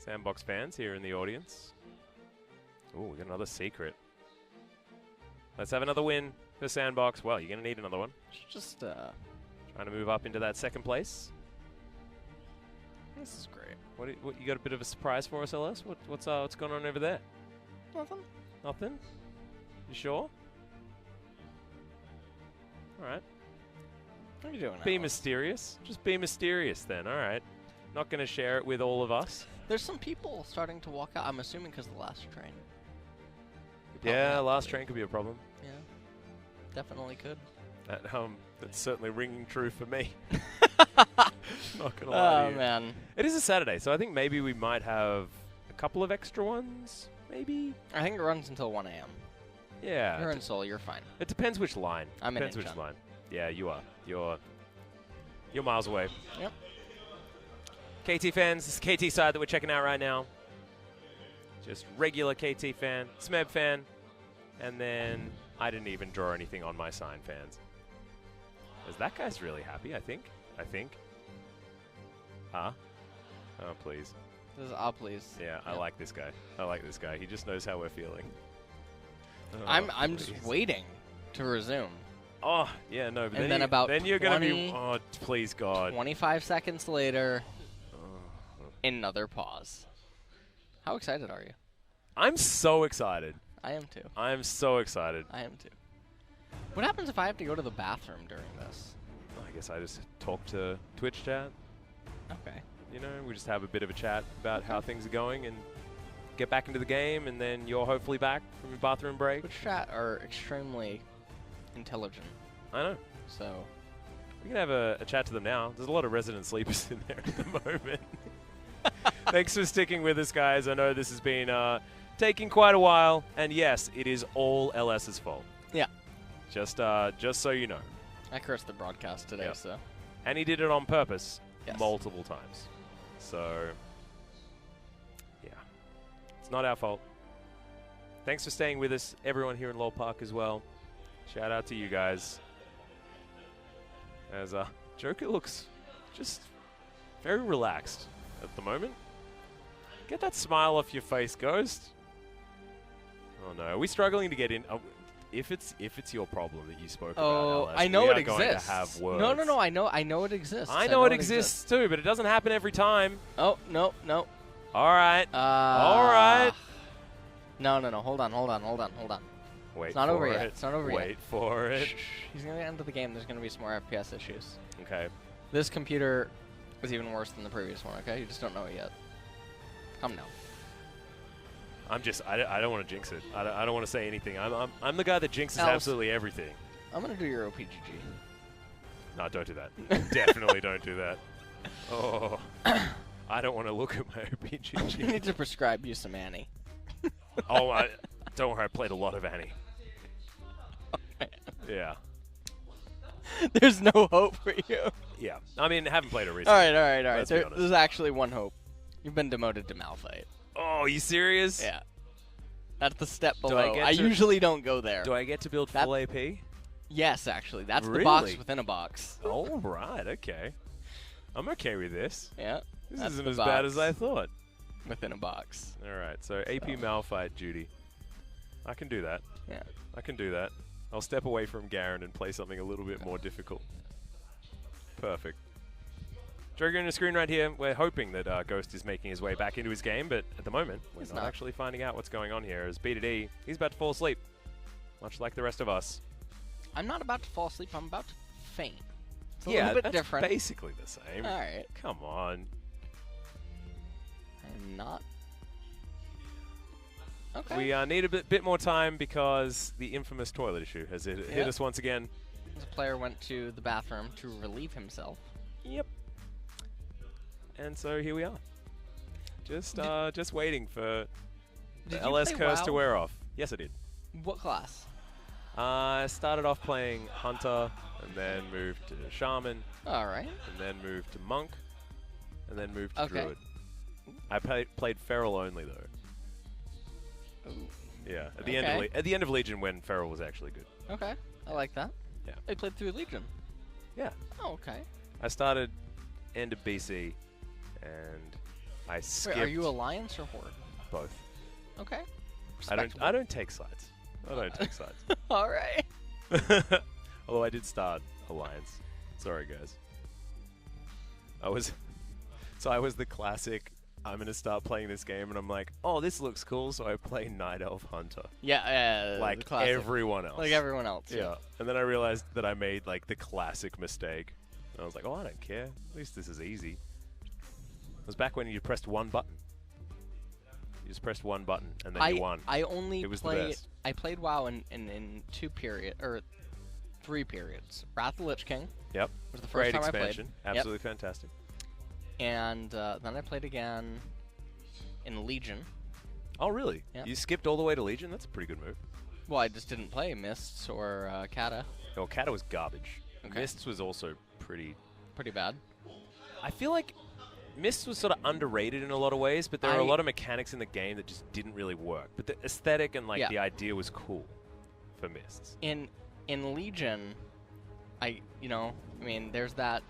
SANDBOX fans here in the audience. Oh, we got another secret. Let's have another win for SANDBOX. Well, you're going to need another one. Just trying to move up into that second place. this is great. What you got a bit of a surprise for us, LS? What's going on over there? Nothing. Nothing? You sure? All right. What are you doing? Be Alex? mysterious. Just be mysterious then. All right. Not going to share it with all of us. There's some people starting to walk out. I'm assuming because the last train. Yeah, last train could be a problem. Yeah, definitely could. That's certainly ringing true for me. Not gonna lie to you. Man. It is a Saturday, so I think maybe we might have a couple of extra ones. Maybe. I think it runs until 1 a.m. Yeah. You're in Seoul. You're fine. It depends which line. I'm in Depends which Incheon. line. Yeah, you are. You're miles away. Yep. KT fans, this is KT side that we're checking out right now. Just regular KT fan, Smeb fan, and then I didn't even draw anything on my sign fans. Because that guy's really happy, I think. Huh? Oh, please. This is please. Yeah, I like this guy. I like this guy. He just knows how we're feeling. Oh, I'm just waiting to resume. Oh, yeah, no. But And then about then you're going to 20 be... Oh, please, God. 25 seconds later, another pause. How excited are you? I'm so excited. I am too. I'm so excited. I am too. What happens if I have to go to the bathroom during this? I guess I just talk to Twitch chat. Okay. You know, we just have a bit of a chat about how things are going and get back into the game, and then you're hopefully back from your bathroom break. Twitch chat are extremely intelligent, I know. so We can have a chat to them now. There's a lot of resident sleepers in there at the moment. Thanks for sticking with us, guys. I know this has been taking quite a while, and yes, it is all LS's fault. yeah. Just so you know. I cursed the broadcast today, Yep. so And he did it on purpose Yes. multiple times. So, yeah. It's not our fault. Thanks for staying with us, everyone here in Lowell Park as well. Shout out to you guys. As Joker looks just very relaxed at the moment. Get that smile off your face, Ghost. Oh no, are we struggling to get in? If it's your problem that you spoke about, LS, I know we it are going exists. to have words. No, I know it exists. I know it exists too, but it doesn't happen every time. Oh, no. All right. All right. No. Hold on. Wait It's not for over it. yet. It's not over yet. Wait for it. Shh. He's going to get into the game. There's going to be some more FPS issues. Okay. This computer was even worse than the previous one, okay? You just don't know it yet. Come now. I don't want to jinx it. I don't want to say anything. I'm the guy that jinxes Else. absolutely everything. I'm going to do your OPGG. No, don't do that. Definitely don't do that. Oh. I don't want to look at my I OPGG. need to prescribe you some Annie. Oh, don't worry. I played a lot of Annie. Yeah. There's no hope for you. Yeah. I mean, I haven't played it recently. All right. Let's be honest. There's actually one hope. You've been demoted to Malphite. Oh, are you serious? Yeah. That's the step Do below. I usually don't go there. Do I get to build full AP? Yes, actually. That's the Really? box within a box. All right. Okay. I'm okay with this. Yeah. This that's isn't the as bad box as I thought. Within a box. All right. So AP Malphite duty. I can do that. Yeah. I can do that. I'll step away from Garen and play something a little bit more difficult. Perfect. Joker on the screen right here. We're hoping that Ghost is making his way back into his game, but at the moment, we're He's not not. actually finding out what's going on here. As B2D, he's about to fall asleep, much like the rest of us. I'm not about to fall asleep. I'm about to faint. It's a yeah, little bit that's different. basically the same. All right. Come on. I'm not. Okay. We need a bit more time because the infamous toilet issue has hit us once again. The player went to the bathroom to relieve himself. Yep. And so here we are. Just waiting for the Did you LS play curse WoW? to wear off. Yes, I did. What class? I started off playing Hunter, and then moved to Shaman, All right. and then moved to Monk, and then moved to Okay. Druid. I played Feral only, though. Ooh. Yeah, at the end of Legion when Feral was actually good. Okay, I like that. Yeah. They played through Legion. Yeah. Oh, okay. I started end of BC, and I skipped. Wait, are you Alliance or Horde? Both. Okay. I don't take sides. I don't take sides. All right. Although I did start Alliance. Sorry, guys. I was the classic. I'm gonna start playing this game, and I'm like, oh, this looks cool, so I play Night Elf Hunter. Yeah, like everyone else. Like everyone else. Yeah. And then I realized that I made like the classic mistake. And I was like, oh, I don't care. At least this is easy. It was back when you pressed one button. You just pressed one button, and then you won. I only it was played. the best. I played WoW in 3 periods. Wrath of the Lich King. Yep. Was the first Great time expansion. I played. Absolutely fantastic. And then I played again in Legion. Oh, really? Yep. You skipped all the way to Legion? That's a pretty good move. Well, I just didn't play Mists or Kata. Oh, Kata was garbage. Okay. Mists was also pretty bad. I feel like Mists was sort of underrated in a lot of ways, but there are a lot of mechanics in the game that just didn't really work. But the aesthetic and like the idea was cool for Mists. In Legion, there's that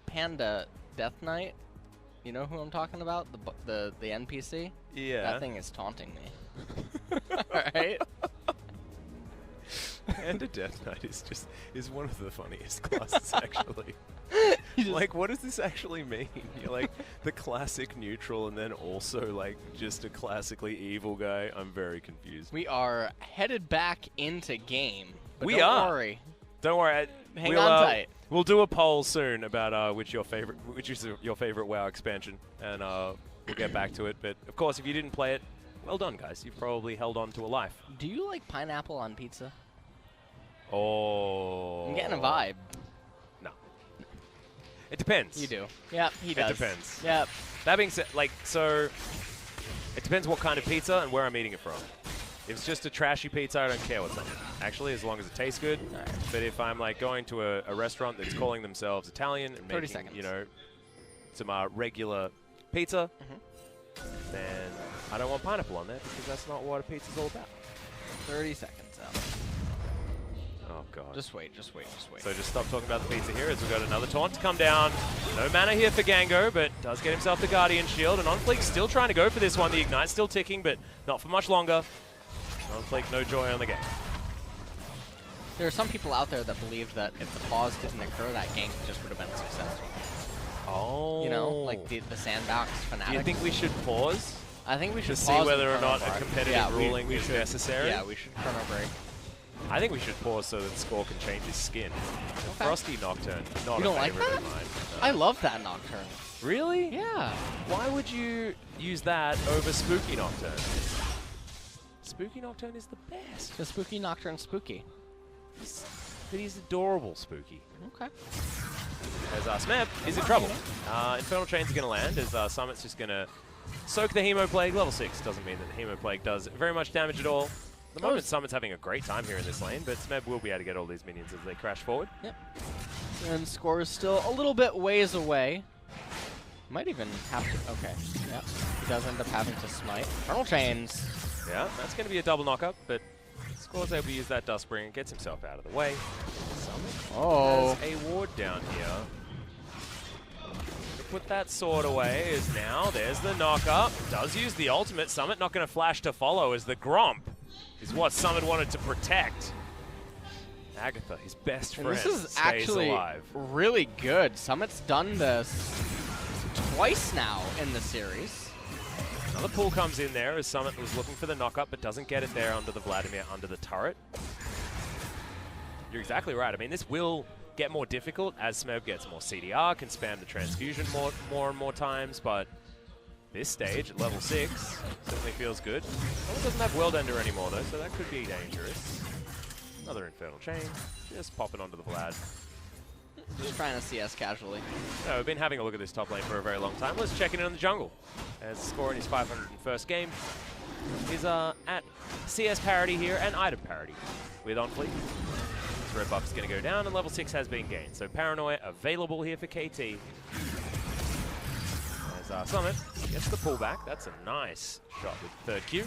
Panda Death Knight. You know who I'm talking about? The NPC? Yeah. That thing is taunting me. Alright? Panda Death Knight is one of the funniest classes, actually. Like, what does this actually mean? You're like the classic neutral and then also like just a classically evil guy. I'm very confused. We are headed back into game. But We don't are. worry. Don't worry. Hang on tight. We'll do a poll soon about which is your favorite WoW expansion, and we'll get back to it. But of course, if you didn't play it, well done, guys. You've probably held on to a life. Do you like pineapple on pizza? Oh. I'm getting a vibe. No. It depends. You do. Yep, he does. It depends. Yep. That being said, so it depends what kind of pizza and where I'm eating it from. If it's just a trashy pizza, I don't care what's on it. Actually, as long as it tastes good. Right. But if I'm like going to a restaurant that's calling themselves Italian and making, some regular pizza, then I don't want pineapple on there because that's not what a pizza's all about. 30 seconds out. Oh, God. Just wait. So just stop talking about the pizza here as we've got another taunt to come down. No mana here for Gango, but does get himself the Guardian Shield. And OnFleek still trying to go for this one. The Ignite's still ticking, but not for much longer. OnFleek, no joy on the game. There are some people out there that believed that if the pause didn't occur, that gank just would have been successful. Oh. You know, like the SANDBOX Fnatic. Do you think we should pause? I think we should to pause see whether or not break. a competitive ruling is necessary? Yeah, we should chrono break. I think we should pause so that Score can change his skin. Okay. Frosty Nocturne, not you don't a like favorite that? of mine. No. I love that Nocturne. Really? Yeah. Why would you use that over Spooky Nocturne? Spooky Nocturne is the best. The Spooky Nocturne spooky. But he's adorable, Spooky. Okay. As Smeb is in trouble. Infernal Chains are going to land as Summit's just going to soak the Hemo Plague. Level 6 doesn't mean that the Hemo Plague does very much damage at all. At the moment, Summit's having a great time here in this lane, but Smeb will be able to get all these minions as they crash forward. Yep. And Score is still a little bit ways away. Might even have to... Okay. Yep. He does end up having to smite. Infernal Chains. Yeah, that's going to be a double knock-up, but Score's able to use that Duskbringer and gets himself out of the way. Summit has a ward down here. Put that sword away as now there's the knock-up. Does use the ultimate. Summit not going to flash to follow as the Gromp is what Summit wanted to protect. Agatha, his best friend, this is stays actually alive. Really good. Summit's done this twice now in the series. Another pull comes in there as Summit was looking for the knock-up but doesn't get it there under the Vladimir, under the turret. You're exactly right. I mean, this will get more difficult as Smeb gets more CDR, can spam the transfusion more and more times, but this stage at level 6 certainly feels good. Well, it doesn't have World Ender anymore though, so that could be dangerous. Another Infernal Chain, just popping onto the Vlad. Just trying to CS casually. So we've been having a look at this top lane for a very long time. Let's check in on the jungle. As Score in his 501st game is at CS parity here and item parity with OnFleek. His red buff is going to go down and level 6 has been gained. So Paranoia available here for KT. As Summit gets the pullback. That's a nice shot with third Q.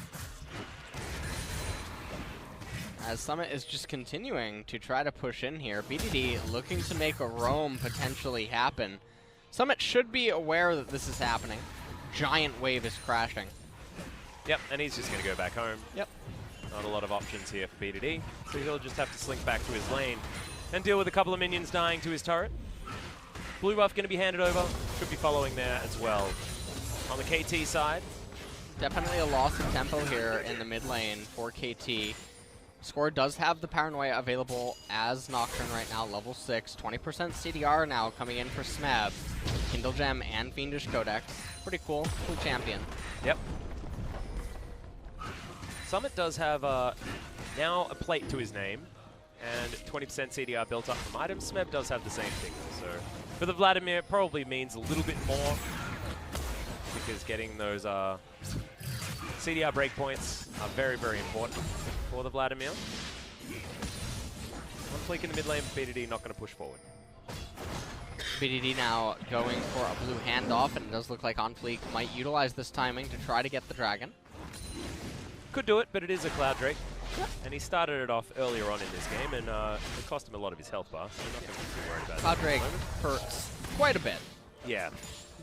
as Summit is just continuing to try to push in here. BDD looking to make a roam potentially happen. Summit should be aware that this is happening. Giant wave is crashing. Yep, and he's just going to go back home. Yep. Not a lot of options here for BDD, so he'll just have to slink back to his lane and deal with a couple of minions dying to his turret. Blue buff going to be handed over. Should be following there as well. On the KT side. Definitely a loss of tempo here in the mid lane for KT. Score does have the Paranoia available as Nocturne right now, level 6. 20% CDR now coming in for Smeb. Kindle Gem and Fiendish Codex. Pretty cool. Cool champion. Yep. Summit does have now a plate to his name and 20% CDR built up from items. Smeb does have the same thing. So for the Vladimir, it probably means a little bit more because getting those CDR breakpoints are very, very important for the Vladimir. OnFleek in the mid lane, BDD not going to push forward. BDD now going for a blue handoff, and it does look like OnFleek might utilize this timing to try to get the dragon. Could do it, but it is a Cloud Drake. Yep. And he started it off earlier on in this game, and it cost him a lot of his health bar, so I'm not going to be too worried about Cloud Drake hurts quite a bit. Yeah.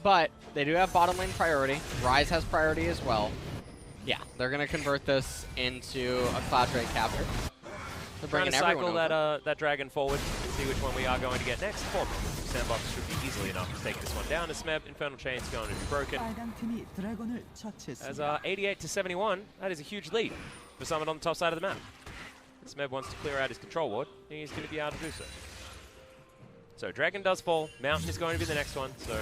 But they do have bottom lane priority. Ryze has priority as well. Yeah, they're going to convert this into a Cloud Drake capture. They're trying bringing to everyone cycle over. that dragon forward, see which one we are going to get next. SANDBOX should be easily enough to take this one down. A Smeb, Infernal Chain's going to be broken. As 88 to 71, that is a huge lead for Summit on the top side of the map. Smeb wants to clear out his control ward, and he's going to be able to do so. So Dragon does fall, Mountain is going to be the next one, so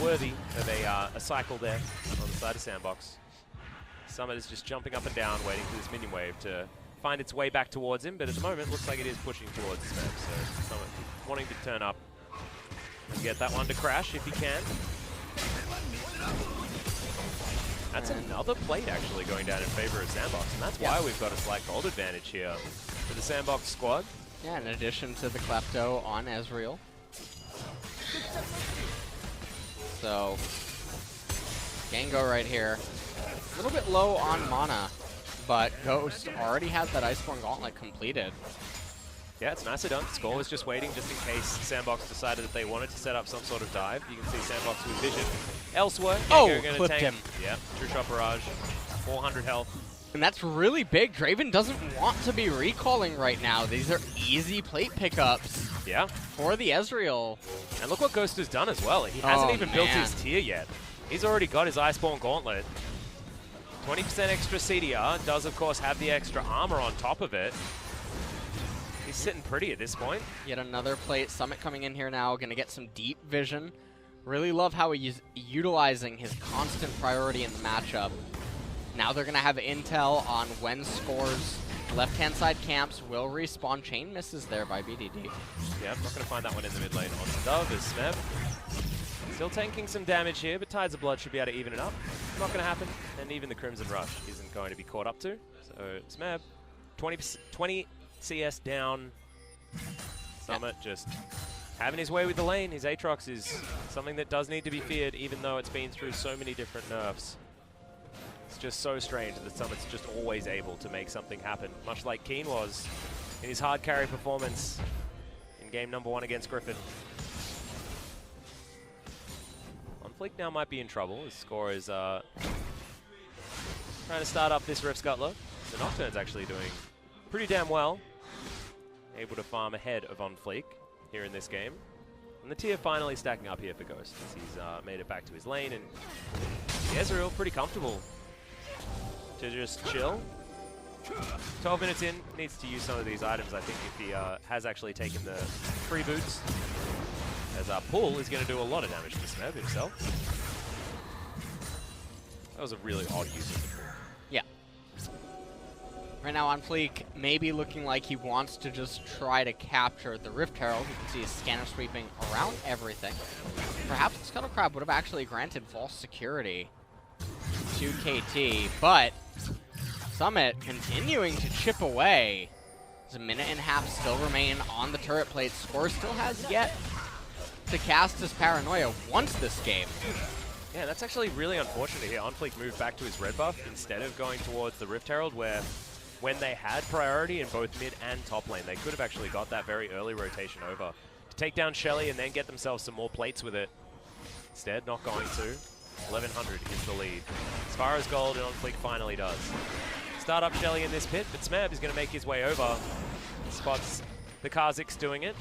worthy of a cycle there on the side of SANDBOX. Summit is just jumping up and down, waiting for this minion wave to find its way back towards him, but at the moment looks like it is pushing towards Smeb, so Summit wanting to turn up and get that one to crash if he can. That's another plate actually going down in favor of SANDBOX, and that's why we've got a slight gold advantage here for the SANDBOX squad. Yeah, in addition to the Klepto on Ezreal. So, Gango right here. A little bit low on mana, but Ghost already has that Iceborne Gauntlet completed. Yeah, it's nicely done. Skull was just waiting just in case SANDBOX decided that they wanted to set up some sort of dive. You can see SANDBOX with vision. Elsewhere, Gango gonna clipped tank him. Yeah, True Shot Barrage, 400 health. And that's really big. Draven doesn't want to be recalling right now. These are easy plate pickups. Yeah. For the Ezreal. And look what Ghost has done as well. He hasn't even built his tier yet. He's already got his Iceborne Gauntlet. 20% extra CDR, does of course have the extra armor on top of it. He's sitting pretty at this point. Yet another plate. Summit coming in here now, gonna get some deep vision. Really love how he's utilizing his constant priority in the matchup. Now they're gonna have intel on when Score's left-hand side camps will respawn. Chain misses there by BDD. Yeah, I'm not gonna find that one in the mid lane on the Dove as Smeb. Still tanking some damage here, but Tides of Blood should be able to even it up. Not going to happen, and even the Crimson Rush isn't going to be caught up to. So Smeb, 20 CS down. Summit just having his way with the lane. His Aatrox is something that does need to be feared, even though it's been through so many different nerfs. It's just so strange that Summit's just always able to make something happen, much like Keen was in his hard carry performance in game number 1 against Griffin. OnFleek now might be in trouble. His score is trying to start up this Rift Scuttler. The Nocturne's actually doing pretty damn well. Able to farm ahead of OnFleek here in this game. And the tier finally stacking up here for Ghost as he's made it back to his lane. And Ezreal pretty comfortable to just chill. 12 minutes in, needs to use some of these items, I think, if he has actually taken the free boots. As our pull is going to do a lot of damage to Smeb himself. That was a really odd use of the pull. Yeah. Right now OnFleek maybe looking like he wants to just try to capture the Rift Herald. You can see his scanner sweeping around everything. Perhaps the Scuttle Crab would have actually granted false security to KT, but Summit continuing to chip away. There's a minute and a half still remain on the turret plate. Score still has yet to cast his Paranoia once this game. Yeah, that's actually really unfortunate here. OnFleek moved back to his red buff instead of going towards the Rift Herald, where when they had priority in both mid and top lane. They could have actually got that very early rotation over to take down Shelly and then get themselves some more plates with it. Instead, not going to. 1100 is the lead. As far as gold, and OnFleek finally does. Start up Shelly in this pit, but Smeb is going to make his way over. Spots the Kha'Zix doing it.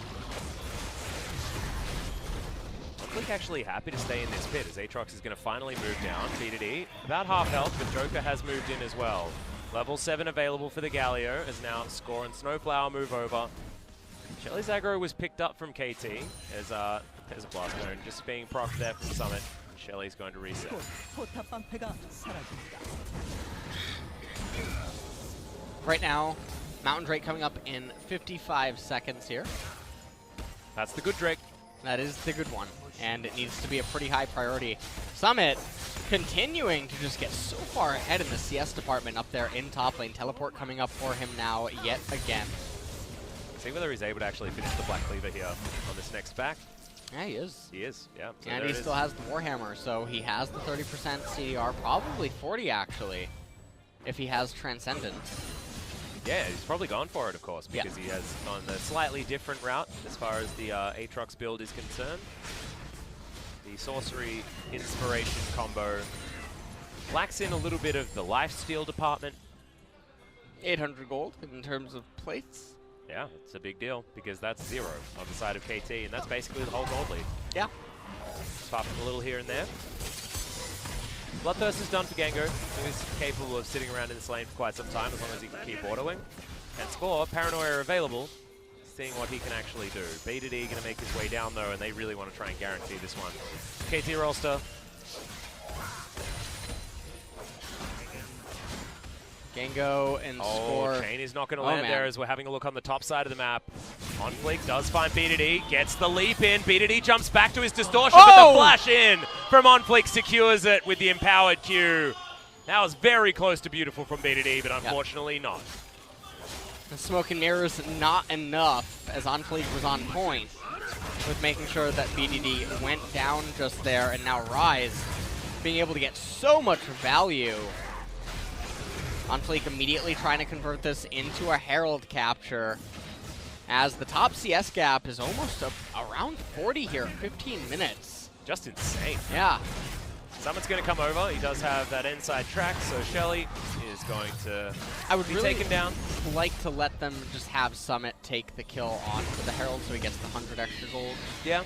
OnFleek actually happy to stay in this pit as Aatrox is going to finally move down. B2D, about half health, but Joker has moved in as well. Level 7 available for the Galio as now Score and SnowFlower move over. Shelly's aggro was picked up from KT as there's a blast zone just being procced there from Summit. Shelly's going to reset. Right now, Mountain Drake coming up in 55 seconds here. That's the good Drake. That is the good one, and it needs to be a pretty high priority. Summit continuing to just get so far ahead in the CS department up there in top lane. Teleport coming up for him now yet again. See whether he's able to actually finish the Black Cleaver here on this next back. Yeah, he is. He is, yeah. So and he still has the Warhammer, so he has the 30% CDR, probably 40 actually, if he has Transcendent. Yeah, he's probably gone for it, of course, because he has gone the slightly different route as far as the Aatrox build is concerned. The Sorcery Inspiration combo lacks in a little bit of the lifesteal department. 800 gold in terms of plates. Yeah, it's a big deal because that's 0 on the side of KT, and that's basically the whole gold lead. Yeah. Popping a little here and there. Bloodthirst is done for Gango, who is capable of sitting around in this lane for quite some time as long as he can keep autoing. And Score, Paranoia available, seeing what he can actually do. B2D going to make his way down though, and they really want to try and guarantee this one. KT Rolster. Gango and Score. Chain is not going to land there as we're having a look on the top side of the map. OnFleek does find B2D, gets the leap in. B2D jumps back to his distortion, but the flash in from OnFleek secures it with the empowered Q. That was very close to beautiful from B2D, but unfortunately not. The smoke and mirrors not enough as OnFleek was on point with making sure that BDD went down just there, and now Ryze being able to get so much value. OnFleek immediately trying to convert this into a Herald capture as the top CS gap is almost around 40 here, 15 minutes. Just insane. Yeah. Summit's going to come over. He does have that inside track, so Shelly is going to be taken down. Like to let them just have Summit take the kill on for the Herald so he gets the 100 extra gold. Yeah.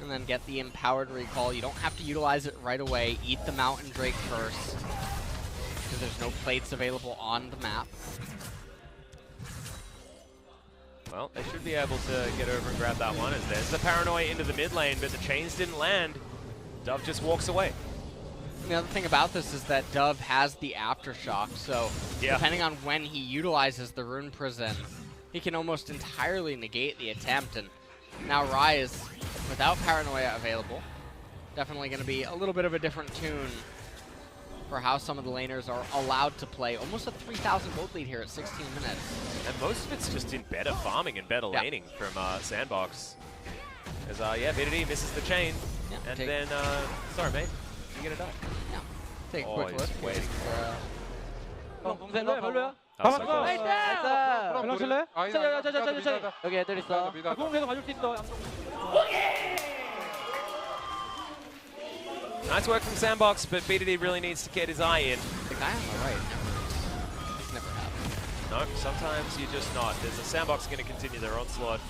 And then get the empowered recall. You don't have to utilize it right away. Eat the Mountain Drake first, because there's no plates available on the map. Well, they should be able to get over and grab that one as there's the Paranoia into the mid lane, but the chains didn't land. Dove just walks away. And the other thing about this is that Dove has the Aftershock, so depending on when he utilizes the Rune Prison, he can almost entirely negate the attempt. And now Ryze, without Paranoia available, definitely going to be a little bit of a different tune for how some of the laners are allowed to play. Almost a 3,000 gold lead here at 16 minutes. And most of it's just in better farming and better laning from SANDBOX. As, BDD misses the chain. Yeah, and then, sorry mate, you're going to die. Yeah, take a quick look. He's waiting. Nice work from SANDBOX, but BDD really needs to get his eye in. The guy on the right never happened. No, sometimes you're just not. There's a SANDBOX going to continue their onslaught.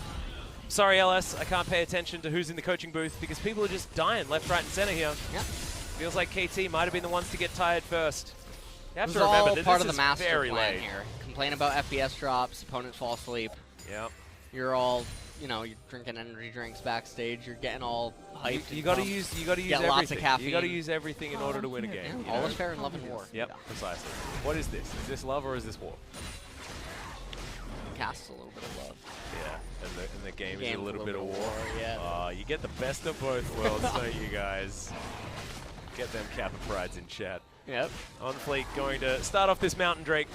Sorry, LS, I can't pay attention to who's in the coaching booth because people are just dying left, right, and center here. Yeah. Feels like KT might have been the ones to get tired first. You have to remember all that part this of the is master very plan late. here. Complain about FPS drops, opponents fall asleep. Yep. You're all, you're drinking energy drinks backstage. You're getting all hyped. You got to use everything. Lots of caffeine. You got to use everything in order to win a game. Yeah, all is fair in love and war. Yep, precisely. What is this? Is this love or is this war? Casts a little bit of love. Yeah, and the game is a little bit of war. Yeah. You get the best of both worlds, don't you guys? Get them Kappa prides in chat. Yep. OnFleek going to start off this Mountain Drake.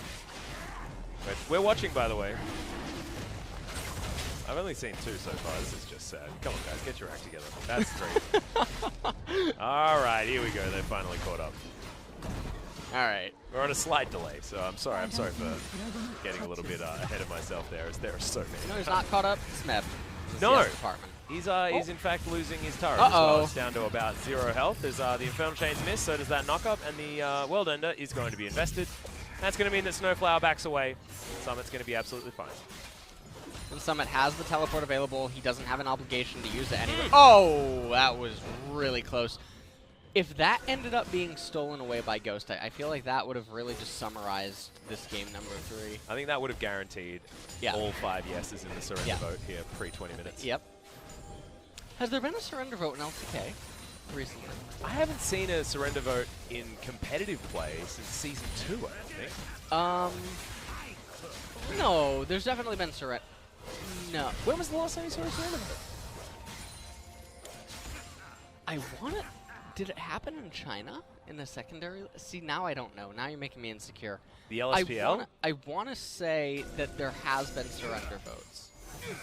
We're watching, by the way. I've only seen 2 so far. This is just sad. Come on, guys, get your act together. That's 3. All right, here we go. They finally caught up. All right. We're on a slight delay, so I'm sorry. I'm sorry for getting a little bit ahead of myself there, as there are so many. No, he's not caught up. Smeb. No. Department. He's in fact losing his turret as well. It's down to about 0 health. There's the Infernal Chains miss, so does that knock-up, and the World Ender is going to be invested. That's going to mean that SnowFlower backs away. Summit's going to be absolutely fine. When Summit has the teleport available, he doesn't have an obligation to use it anyway. Oh, that was really close. If that ended up being stolen away by Ghost, I feel like that would have really just summarized this game number 3. I think that would have guaranteed all 5 yeses in the surrender vote here pre-20 minutes. Yep. Has there been a surrender vote in LCK recently? I haven't seen a surrender vote in competitive play since Season 2, I think. No, there's definitely been surrender. No. When was the last time you saw a surrender vote? I want to... Did it happen in China in the secondary? See, now I don't know. Now you're making me insecure. The LSPL? I want to say that there has been surrender votes.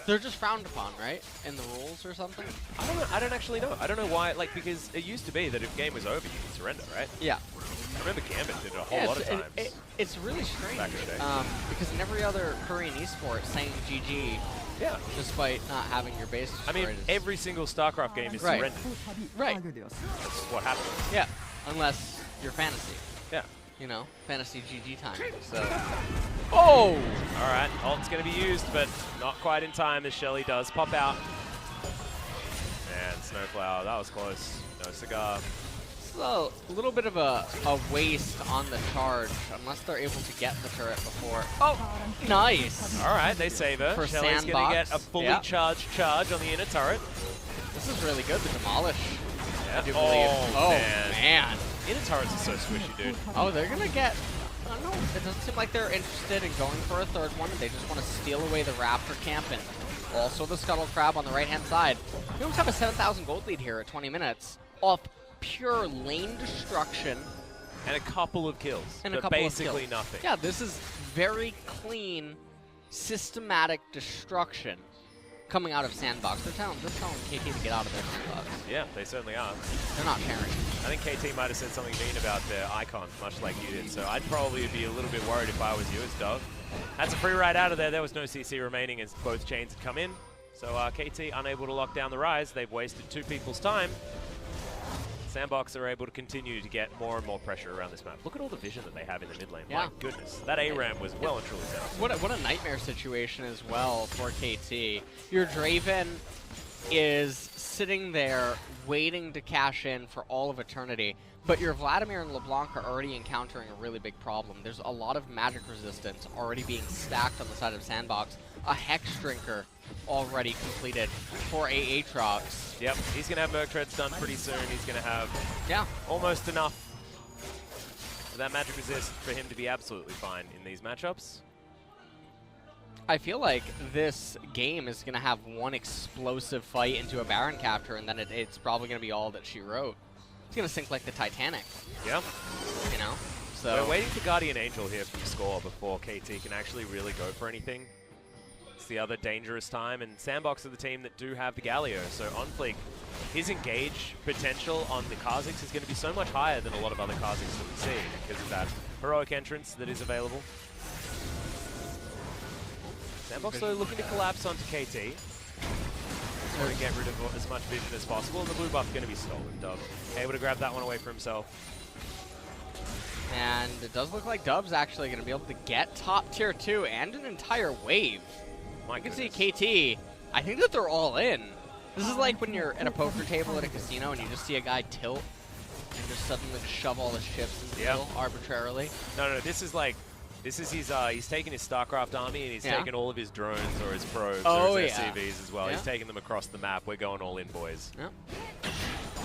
They're just frowned upon, right? In the rules or something? I don't know. I don't actually know. I don't know why. Like, because it used to be that if game was over, you could surrender, right? Yeah. I remember Gambit did it a whole lot of times. It's really strange. Back in the day. Because in every other Korean esport, saying GG, despite not having your base destroyed. I mean, every single StarCraft game is surrendered. Right. That's what happens. Yeah. Unless you're fantasy. Yeah. You know, fantasy GG time. So. Oh! All right, ult's going to be used, but not quite in time as Shelly does pop out. And SnowFlower, that was close. No cigar. So, a little bit of a waste on the charge, unless they're able to get the turret before. Oh, nice! All right, they save her. For Shelly's going to get a fully charged charge on the inner turret. This is really good, the demolish. Yeah. I do believe. Oh, man. Inner turrets are so squishy, dude. Oh, they're going to get... I don't know. It doesn't seem like they're interested in going for a third one. They just want to steal away the Raptor camp and also the Scuttle Crab on the right-hand side. We almost have a 7,000 gold lead here at 20 minutes off pure lane destruction. And a couple of kills. And but a couple basically of kills. nothing. Yeah, this is very clean, systematic destruction coming out of SANDBOX. They're telling KT to get out of their SANDBOX. Yeah, they certainly are. They're not caring. I think KT might have said something mean about their icon, much like you did, so I'd probably be a little bit worried if I was you as Dove. That's a free ride out of there. There was no CC remaining as both chains had come in. So KT unable to lock down the Ryze. They've wasted 2 people's time. SANDBOX are able to continue to get more and more pressure around this map. Look at all the vision that they have in the mid lane. Yeah. My goodness. That ARAM was well and truly set up. What a nightmare situation as well for KT. Your Draven is sitting there waiting to cash in for all of eternity, but your Vladimir and LeBlanc are already encountering a really big problem. There's a lot of magic resistance already being stacked on the side of SANDBOX. A Hex Drinker already completed for a Aatrox. Yep, he's going to have Merc Treads done pretty soon. He's going to have almost enough for that magic resist for him to be absolutely fine in these matchups. I feel like this game is going to have one explosive fight into a Baron capture, and then it's probably going to be all that she wrote. It's going to sink like the Titanic. Yep. You know? So we're waiting for Guardian Angel here from Score before KT can actually really go for anything. It's the other dangerous time, and SANDBOX are the team that do have the Galio, so OnFleek, his engage potential on the Kha'Zix is going to be so much higher than a lot of other Kha'Zix that we see because of that heroic entrance that is available. SANDBOX are looking to collapse onto KT. Trying to get rid of as much vision as possible, and the blue buff going to be stolen. Dub able to grab that one away for himself. And it does look like Dub's actually going to be able to get top tier 2 and an entire wave. You can see KT, I think that they're all in. This is like when you're at a poker table at a casino and you just see a guy tilt and just suddenly shove all his chips into the deal arbitrarily. No, this is like, he's taken his StarCraft army and he's taken all of his drones or his probes or his SCVs as well. He's taken them across the map. We're going all in, boys. Yep.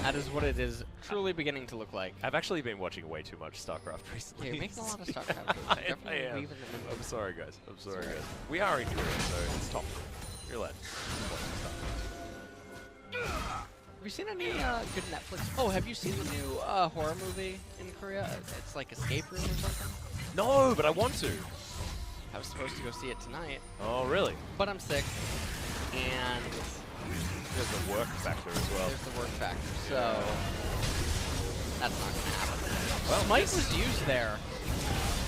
That is what it is truly beginning to look like. I've actually been watching way too much StarCraft recently. Yeah, you're making a lot of StarCraft. I am. I'm sorry, guys. I'm sorry, guys. We are in Korea, so it's top. You're allowed. Have you seen any good Netflix? Oh, have you seen the new horror movie in Korea? It's like Escape Room or something? No, but I want to. I was supposed to go see it tonight. Oh, really? But I'm sick. And there's the work factor as well. There's the work factor, so that's not going to happen. Well, Smite was used there.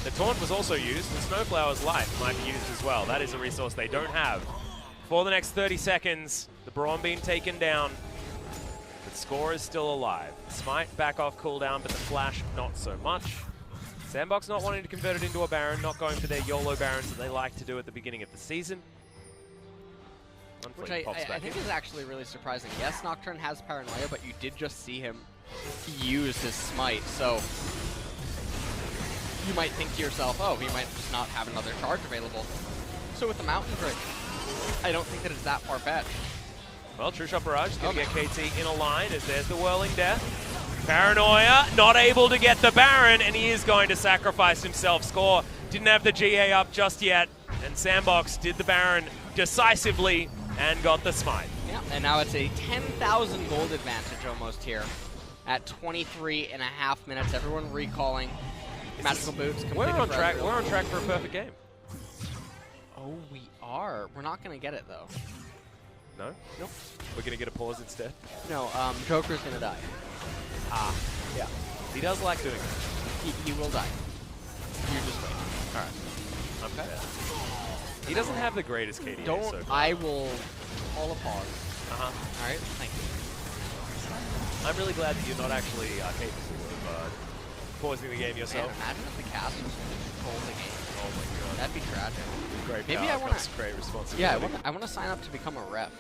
The taunt was also used, and SnowFlower's life might be used as well. That is a resource they don't have. For the next 30 seconds, the Braum being taken down. The score is still alive. Smite back off cooldown, but the flash not so much. SANDBOX not wanting to convert it into a Baron, not going for their YOLO Barons that they like to do at the beginning of the season. Which I think is actually really surprising. Yes, Nocturne has Paranoia, but you did just see him use his Smite, so you might think to yourself, oh, he might just not have another charge available. So with the Mountain Bridge, I don't think that it's that far-fetched. Well, True Shot Barrage is going to get KT in a line as there's the Whirling Death. Paranoia not able to get the Baron, and he is going to sacrifice himself. Score didn't have the GA up just yet, and SANDBOX did the Baron decisively and got the Smite. Yeah, and now it's a 10,000 gold advantage almost here at 23.5 minutes. Everyone recalling Magical Boots. We're on track. We're on track for a perfect game. Oh, we are. We're not going to get it, though. No? Nope. We're going to get a pause instead? No, Joker's going to die. Ah, yeah. He does like doing it. He will die. You just wait. All right. Okay. He doesn't have the greatest KDA Don't. so far. I will call a pause. Uh-huh. All right. Thank you. I'm really glad that you're not actually capable of pausing the game yourself. Man, imagine if the cast was going to control the game. Oh my god. That'd be tragic. Great Maybe power I want to. Great responsibility. Yeah, I want to sign up to become a ref.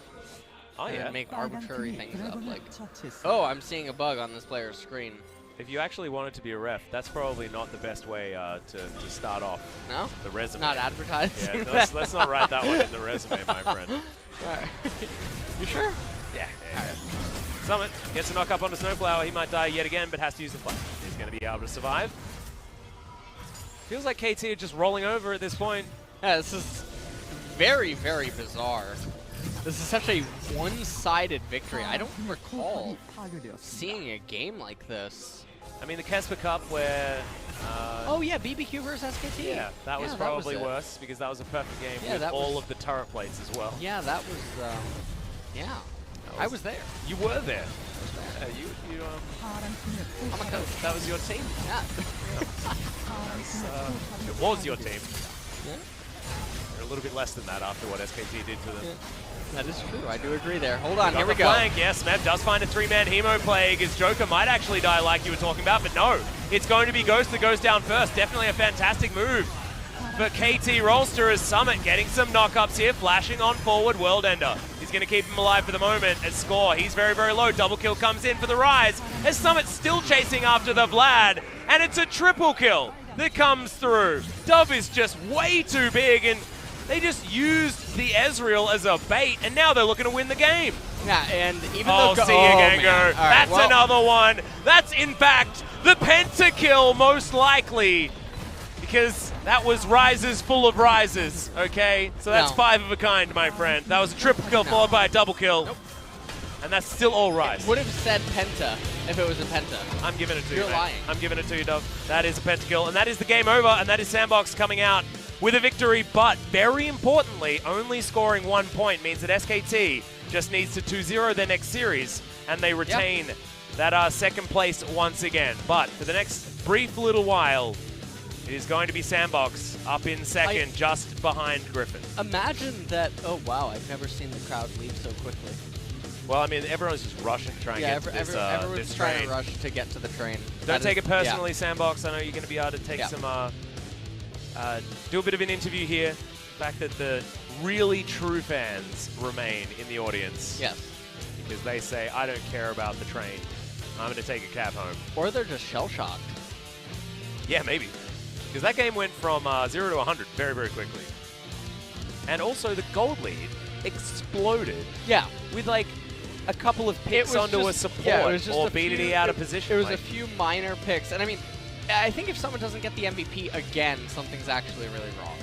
Oh yeah. And make arbitrary things up, like, oh, I'm seeing a bug on this player's screen. If you actually wanted to be a ref, that's probably not the best way to start off No? the resume. Not advertising. Yeah, let's not write that one in the resume, my friend. Right. You sure? Yeah. Right. Summit gets a knock up onto SnowFlower. He might die yet again, but has to use the flash. He's going to be able to survive. Feels like KT are just rolling over at this point. Yeah, this is very, very bizarre. This is such a one-sided victory. I don't recall seeing a game like this. I mean, the Kesper Cup where... oh yeah, BBQ versus SKT. Yeah, that was probably worse because that was a perfect game with all of the turret plates as well. Yeah, that was... yeah. I was there. You were there. I'm a coach. That was your team. Yeah. It was your team. Yeah. They're a little bit less than that after what SKT did to them. Yeah. That is true. I do agree there. Hold on. Here we go. Flank. Yes, Smeb does find a 3-man Hemo Plague. His Joker might actually die like you were talking about, but no. It's going to be Ghost that goes down first. Definitely a fantastic move for KT Rolster as Summit getting some knockups here, flashing on forward World Ender. He's going to keep him alive for the moment as Score. He's very, very low. Double kill comes in for the Ryze as Summit still chasing after the Vlad, and it's a triple kill that comes through. Dove is just way too big, and they just used the Ezreal as a bait, and now they're looking to win the game. Yeah, and even though... see you, Gango. Right, that's another one. That's, in fact, the pentakill, most likely. Because that was Ryzes full of Ryzes, okay? So that's 5 of a kind, my friend. That was a triple kill followed by a double kill. Nope. And that's still all Ryze. Would have said penta if it was a penta. I'm giving it to you, You're lying. I'm giving it to you, Dove. That is a pentakill, and that is the game over, and that is SANDBOX coming out with a victory, but very importantly, only scoring 1 point means that SKT just needs to 2-0 their next series, and they retain that second place once again. But for the next brief little while, it is going to be SANDBOX up in second, just behind Griffin. Imagine that, oh wow, I've never seen the crowd leave so quickly. Well, I mean, everyone's just rushing to try and get to this everyone's this trying train. to rush to get to the train. Don't take it personally, SANDBOX. I know you're going to be able to take some, do a bit of an interview here. The fact that the really true fans remain in the audience. Yes. Because they say, I don't care about the train. I'm going to take a cab home. Or they're just shell-shocked. Yeah, maybe. Because that game went from 0 to 100 very, very quickly. And also the gold lead exploded. Yeah. With like a couple of picks onto a support or BDD out of position. It was a few minor picks. And I mean, I think if someone doesn't get the MVP again, something's actually really wrong.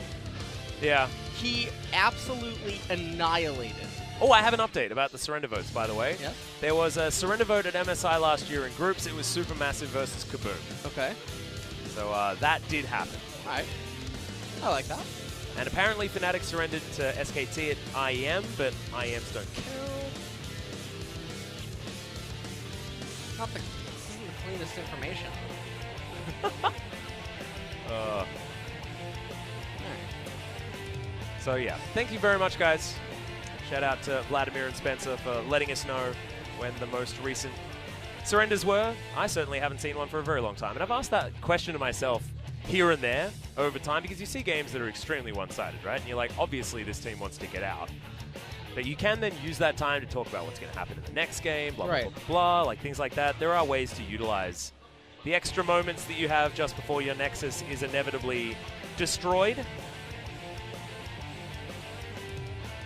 Yeah. He absolutely annihilated. Oh, I have an update about the surrender votes, by the way. Yeah. There was a surrender vote at MSI last year in groups. It was Supermassive versus Kaboom. Okay. So that did happen. All right. I like that. And apparently Fnatic surrendered to SKT at IEM, but IEMs don't count. This isn't the cleanest information. So yeah, thank you very much, guys. Shout out to Vladimir and Spencer for letting us know when the most recent surrenders were. I certainly haven't seen one for a very long time, and I've asked that question to myself here and there over time, because you see games that are extremely one-sided, right? And you're like, obviously this team wants to get out. But you can then use that time to talk about what's going to happen in the next game, blah, blah, blah, blah, blah, like things like that. There are ways to utilize the extra moments that you have just before your Nexus is inevitably destroyed.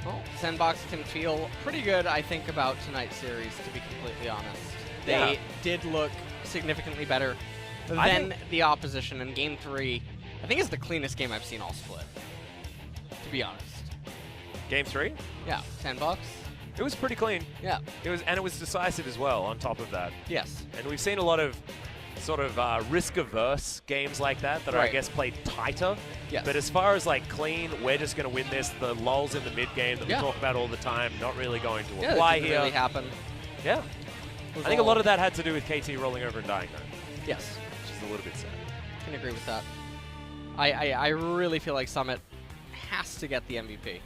Well, SANDBOX can feel pretty good, I think, about tonight's series, to be completely honest. They did look significantly better than the opposition in Game 3. I think it's the cleanest game I've seen all split, to be honest. Game 3? Yeah, SANDBOX. It was pretty clean. Yeah. It was decisive as well, on top of that. Yes. And we've seen a lot of sort of risk-averse games like that are, I guess, played tighter. Yes. But as far as, like, clean, we're just going to win this, the lulls in the mid-game that we talk about all the time, not really going to apply here. here. Really happen. Yeah. I think a lot of that had to do with KT rolling over and dying, though. Yes. Which is a little bit sad. I can agree with that. I really feel like Summit has to get the MVP.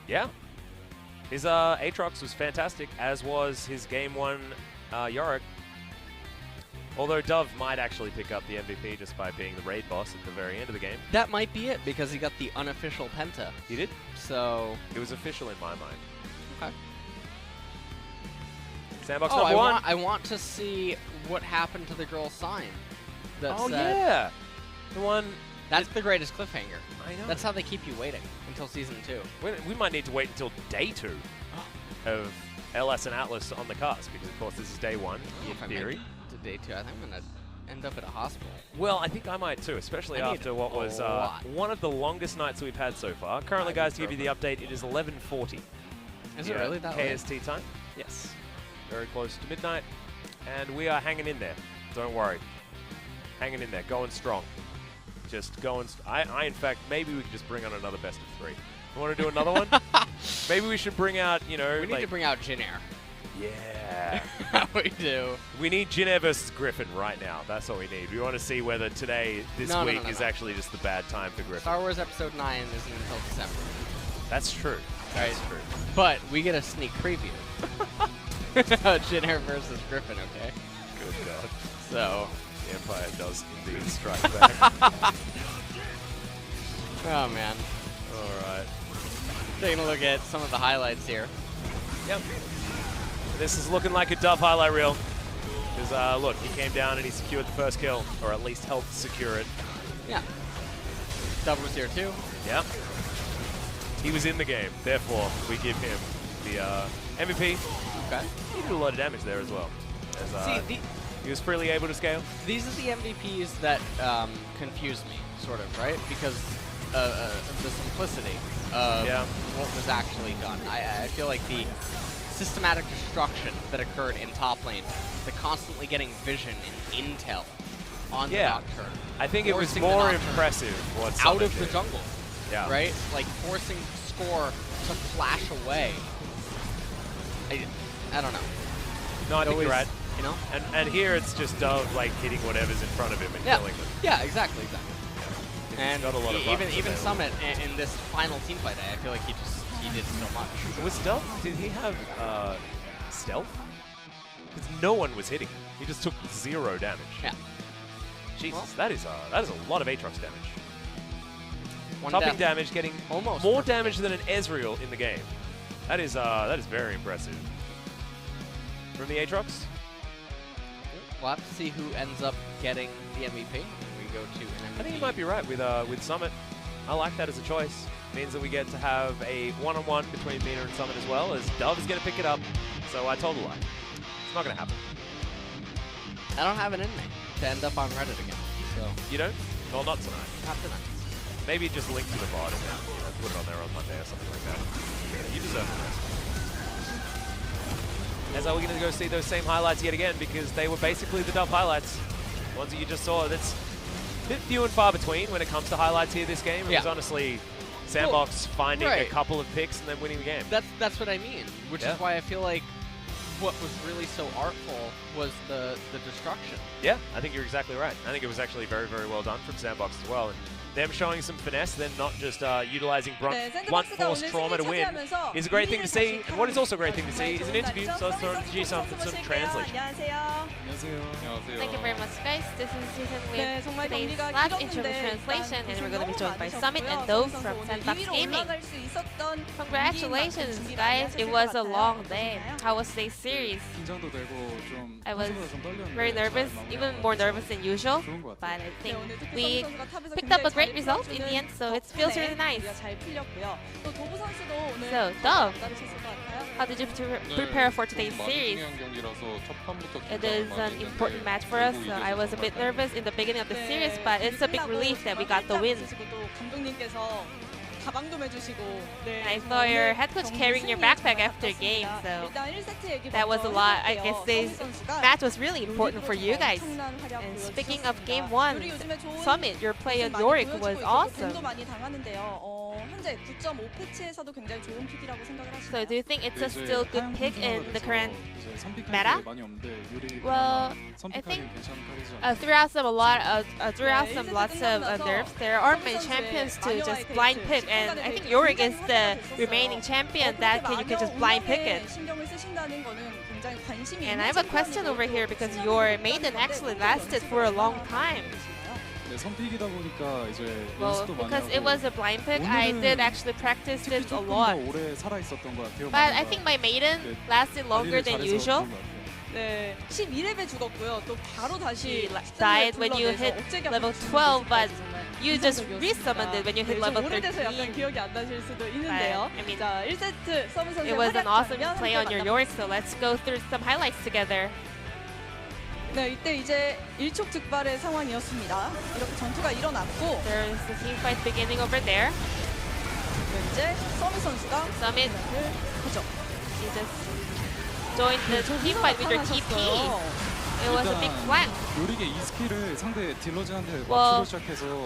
Yeah. His Aatrox was fantastic, as was his Game 1 Yorick. Although Dove might actually pick up the MVP just by being the raid boss at the very end of the game. That might be it, because he got the unofficial Penta. He did? So... It was official in my mind. Okay. SANDBOX number 1. I want to see what happened to the girl sign. Yeah. The one... That's the greatest cliffhanger. I know. That's how they keep you waiting until Season 2. We might need to wait until Day 2 of LS and Atlas on the cusp, because of course this is Day 1, in theory. To Day 2, I think I'm going to end up at a hospital. Well, I think I might too, especially after what was one of the longest nights we've had so far. Currently, guys, to give you the update, it is 11:40. Is it really that KST late? Time? Yes. Very close to midnight. And we are hanging in there. Don't worry. Hanging in there. Going strong. Just going... in fact, maybe we could just bring on another best of 3. You want to do another one? Maybe we should bring out, you know... We need to bring out Jin Air. Yeah. We do. We need Jin Air versus Griffin right now. That's what we need. We want to see whether today, this week, is actually just the bad time for Griffin. Star Wars Episode 9 isn't until December. That's true. That's true. But we get a sneak preview. Jin Air versus Griffin, okay? Good God. So... The Empire does indeed strike back. Oh, man. All right. Taking a look at some of the highlights here. Yep. This is looking like a Dove highlight reel. Because, look, he came down and he secured the first kill, or at least helped secure it. Yeah. Dove was here, too. Yep. He was in the game. Therefore, we give him the MVP. Okay. He did a lot of damage there as well. He was freely able to scale. These are the MVPs that confuse me, sort of, right? Because of the simplicity of what was actually done. I feel like the systematic destruction that occurred in top lane, the constantly getting vision and intel on the Nocturne. I think it was more impressive what's out of the jungle. Yeah. Right? Like forcing Score to flash away. I don't know. No, I think you're right. You know? And here it's just Dove like hitting whatever's in front of him and killing them. Yeah, exactly. Yeah. And got a lot of even Summit in this final teamfight, I feel like he did so much. Was Stealth? Did he have stealth? Because no one was hitting him. He just took 0 damage. Yeah. Jesus, well, that is a lot of Aatrox damage. Topping damage, getting almost more damage than an Ezreal in the game. That is very impressive. From the Aatrox? We'll have to see who ends up getting the MVP. We go to an MVP. I think you might be right with Summit. I like that as a choice. Means that we get to have a one-on-one between Mina and Summit as well, as Dove is going to pick it up. So I told a lie. It's not going to happen. I don't have it in me to end up on Reddit again. So you don't? Well, not tonight. Not tonight. Maybe just link to the VOD and put it on there on Monday or something like that. Yeah, you deserve the rest. As are we going to go see those same highlights yet again, because they were basically the Dove highlights. The ones that you just saw. That's a bit few and far between when it comes to highlights here this game. It was honestly SANDBOX finding a couple of picks and then winning the game. That's what I mean, which is why I feel like what was really so artful was the destruction. Yeah, I think you're exactly right. I think it was actually very, very well done from SANDBOX as well. And them showing some finesse, them not just utilizing blunt force trauma to win, is a great thing to see. And what is also a great thing to see is an interview, so let's throw to some translation. Thank you very much, guys. This is Susan with today's live interview translation, and we're going to be joined by Summit and Dove from SANDBOX Gaming. Congratulations, guys. It was a long day. How was today's series? I was very nervous, even more nervous than usual, but I think we picked up a great result in the end, so it feels really nice. So, Dove, how did you prepare for today's series? It is an important match for us. I was a bit nervous in the beginning of the series, but it's a big relief that we got the win. I saw your head coach carrying your backpack after a game, so that was a lot. I guess this match was really important for you guys. And speaking of game 1, Summit, your play on Yorick was awesome. So do you think it's a still good pick in the current meta? Well, I think throughout some lots of nerfs, there aren't many champions to just blind pick, and I think Yorick is the remaining champion that you can just blind pick it. And I have a question over here because your maiden actually lasted for a long time. Well, because it was a blind pick, I did actually practice it a lot. But I think my maiden lasted longer than usual. She died when you hit level 12, but you just resummoned it when you hit level 13. But, I mean, it was an awesome play on your Yorick, so let's go through some highlights together. 네, 이때 이제 일촉즉발의 상황이었습니다. 이렇게 전투가 일어났고 There's the team fight beginning over there. 이제 서밋 선수가 Summit 하죠. She just joined the team fight with your TP. It was a big flank. Well,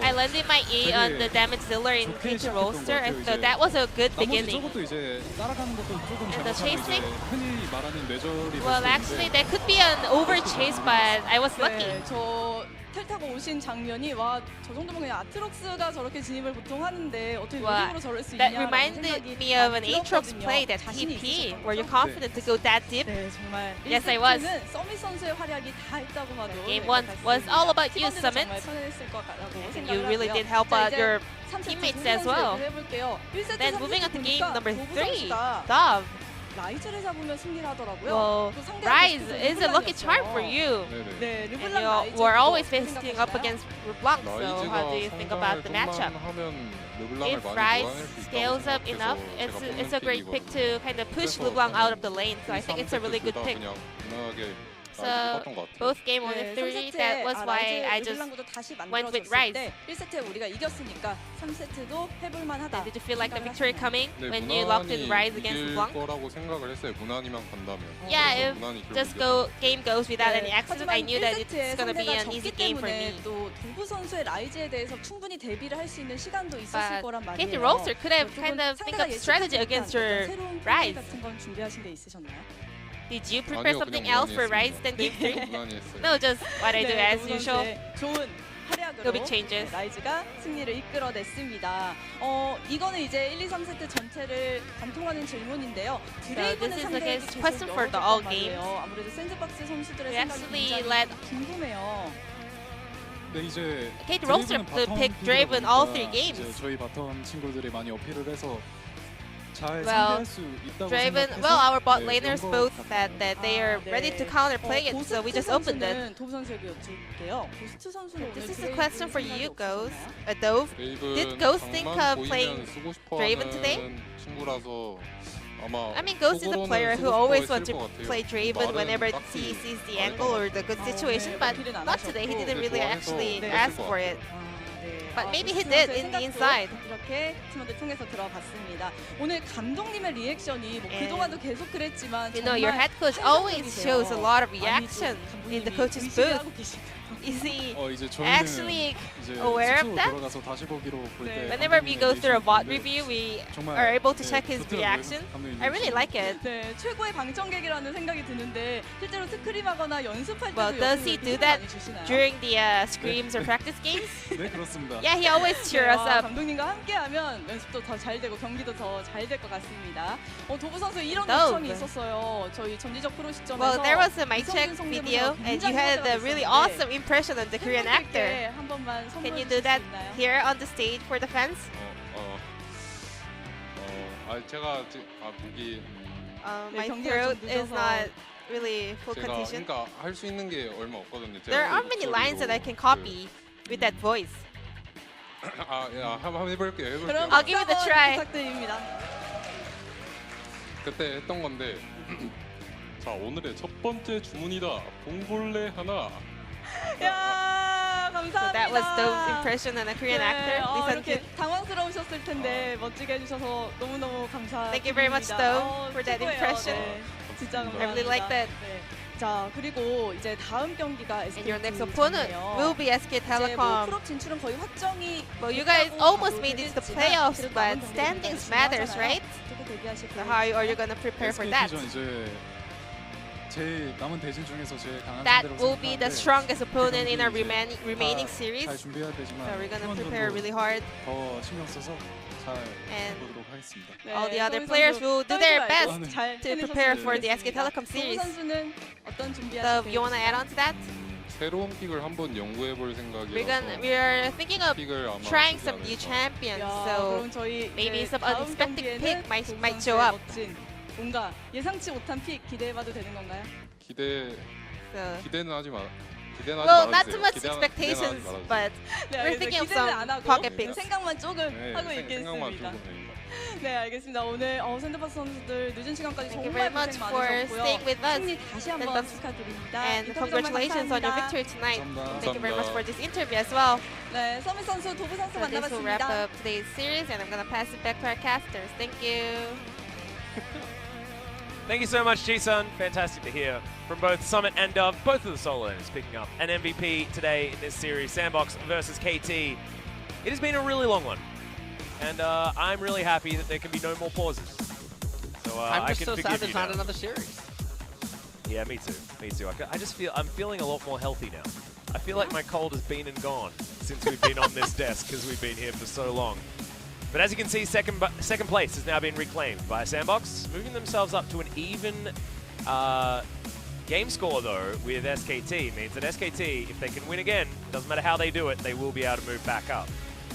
I landed my E on the damage dealer in KT Rolster, and so that was a good beginning. And the chasing? Well, actually, that could be an over chase, but I was lucky. 텔 타고 오신 장면이 와, 저 정도면 그냥 아트록스가 저렇게 진입을 보통 하는데 어떻게 요즘으로 저럴 수 있냐. That reminded me of an Aatrox play, that TP. Were you confident to go that deep? 네, 정말. Yes, I was. 서밋 선수의 활약이 다 있다고 봐도 Game 1 was all about you, Summit. And you really did help out your teammates as well. Then moving on to game number 3, Dove. 라이즈를 잡으면 승리를 하더라고요. Well, Ryze is a lucky charm for you. 네, And you were always facing up against LeBlanc, so how do you think about the matchup? If Ryze scales up enough, it's a great pick to kind of push LeBlanc out of the lane, so I think it's a really good pick. So both game 1 and 3, that was why I just went with Ryze. 1세트에 우리가 이겼으니까 3세트도 해볼만 하다. Did you feel like the victory coming when you locked in Ryze against LeBlanc? Yeah, if just game goes without any accident, I knew that it's gonna be an easy game for me. 또 도부 선수의 라이즈에 대해서 충분히 대비를 할 수 있는 시간도 있었을 거란 말이에요. KT Rolster could have kind of think of strategy against your Ryze. 같은 건 준비하신 게 있으셨나요? Did you prepare something else for Ryze than game 3? No, just what I do as usual. 좋은 No big changes. 라이즈가 승리를 이끌어냈습니다. 이거는 이제 1, 2, 3세트 전체를 관통하는 질문인데요. 드레이브는 상대에게 question for the all games. 아무래도 샌드박스 선수들의 We actually 생각이 let 궁금해요. KT Rolster picked Draven all 3 games. 저희 바텀 친구들이 많이 어필을 해서 Well, Draven, well, our bot laners both said that they are ready to counterplay it, so we just opened it. This is a question for you, Ghost. Dove. Did Ghost think of playing Draven today? I mean, Ghost is a player who always wants to play Draven whenever he sees the angle or the good situation, but not today. He didn't really actually ask for it. But maybe he did in the inside. 이렇게 팀원들 통해서 들어봤습니다. 오늘 감독님의 리액션이 뭐 And 그동안도 계속 그랬지만 You know, your head coach always shows a lot of reaction in the coach's booth. Is he 이제 저희는 actually 이제 aware of 숙소로 that? 돌아가서 다시 보기로 볼 때 Whenever we go through a VOD 감독님의 review, we 정말, are able to 네, check his 좋더라고요, reaction. 감독님 I really like it. 네, 최고의 방청객이라는 생각이 드는데 실제로 스크림하거나 연습할 때도 Well, does he do that 많이 주시나요? during the screams or practice games? 네, 그렇습니다. Yeah, he always cheer us up. 감독님과 함께하면 연습도 더 잘 되고 경기도 더 잘 될 것 같습니다. 도부 선수 이런 Dove. 미션이 있었어요. 저희 전지적 프로 시점에서 Well, there was a mic check 이성균 video, 성대모사가 and you 굉장히 had a 화제가 really 됐었는데 awesome impression on the Korean actor. 팬분들께 한 번만 Can 선물해 you 주실 do 수 that 있나요? here on the stage for the fans? 제가 목이 My 경기가 throat 좀 is 늦어서. not really full 제가 condition. 그러니까 할 수 있는 게 얼마 없거든요. 제가 There aren't 그 many lines that I can 목소리로 copy with that voice. 한번 해볼게요. 그럼 I'll give it a 박수 try. 한번 부탁드립니다. 그때 했던 건데. 자, 오늘의 첫 번째 주문이다. 봉골레 하나. 야, 감사합니다. So that was Dove's impression on a Korean actor. Lee 이렇게 Sun-kyu. 당황스러우셨을 텐데 멋지게 해주셔서 너무너무 감사합니다. Thank you very much, Dove, for that 최고예요. impression. 네, 진짜 감사합니다. I really like that. 네. 자, 그리고 이제 다음 경기가 And SK your next opponent will be SK 이제 뭐 Telecom. 프로 진출은 거의 확정이 Well, you guys 됐다고 almost 봐도 made it to the 되겠지만 playoffs, 그래도 but 남은 경기들이 standings 굉장히 matters, 중요하잖아요. right? 어떻게 대비하실 So 거예요? how are you going to prepare for that? SKT전 이제 제 남은 대진 중에서 제일 강한 That 상대라고 will be the 생각하는데 strongest opponent in our 이제 remaining 다 series. 잘 준비해야 되지만 So we're going to 팀원들도 prepare really hard. 더 신경 써서 잘 And 해보도록 하겠습니다. 네, all the other 서울 players 선수 will do 떨지 their 말고 best 잘 to prepare 해내셨으면 for the SK 좋겠습니다. Telecom 도구 series. 선수는 어떤 So 준비하실까요? you want to add on to that? 새로운 픽을 한번 연구해볼 생각이라서 We're thinking of 픽을 아마 trying 쓰지 some new 않을까. champions. 야, So 그럼 저희 maybe 이제 some 다음 unexpected 경기에는 pick might 도구 show 선수의 up. 멋진 뭔가 예상치 못한 픽 기대해봐도 되는 건가요? 기대는 하지 마. 기대는 하지 Well, 말아주세요. not too much 기대는 expectations, 하지 말아주세요. but 네, We're 알겠습니다. thinking of 기대는 some 안 하고 pocket picks. 생각만 조금 네, 하고 생각만 있겠습니다. 조금. 네, 알겠습니다. 오늘 샌드박스 선수들 늦은 시간까지 thank you 정말 very much 고생 for 많으셨고요. staying with us. 승리 다시 한번 Sandbox. 축하드립니다. And 인터뷰 정말 congratulations on your 감사합니다. victory tonight. 감사합니다. Thank you very much for this interview as well. 네, 서밋 선수, 도부 선수 So this will wrap 만나봤습니다. up today's series, and I'm going to pass it back to our casters. Thank you. Thank you so much, Ji-sun. Fantastic to hear from both Summit and Dove, both of the solo lanes picking up an MVP today in this series, SANDBOX versus KT. It has been a really long one, and I'm really happy that there can be no more pauses. So I'm I just can so forgive sad you there's not now. another series. Yeah, me too. Me too. I just feel I'm feeling a lot more healthy now. I feel like my cold has been and gone since we've been on this desk because we've been here for so long. But as you can see, second place has now been reclaimed by SANDBOX, moving themselves up to an even game score though with SKT. Means that SKT, if they can win again, doesn't matter how they do it, they will be able to move back up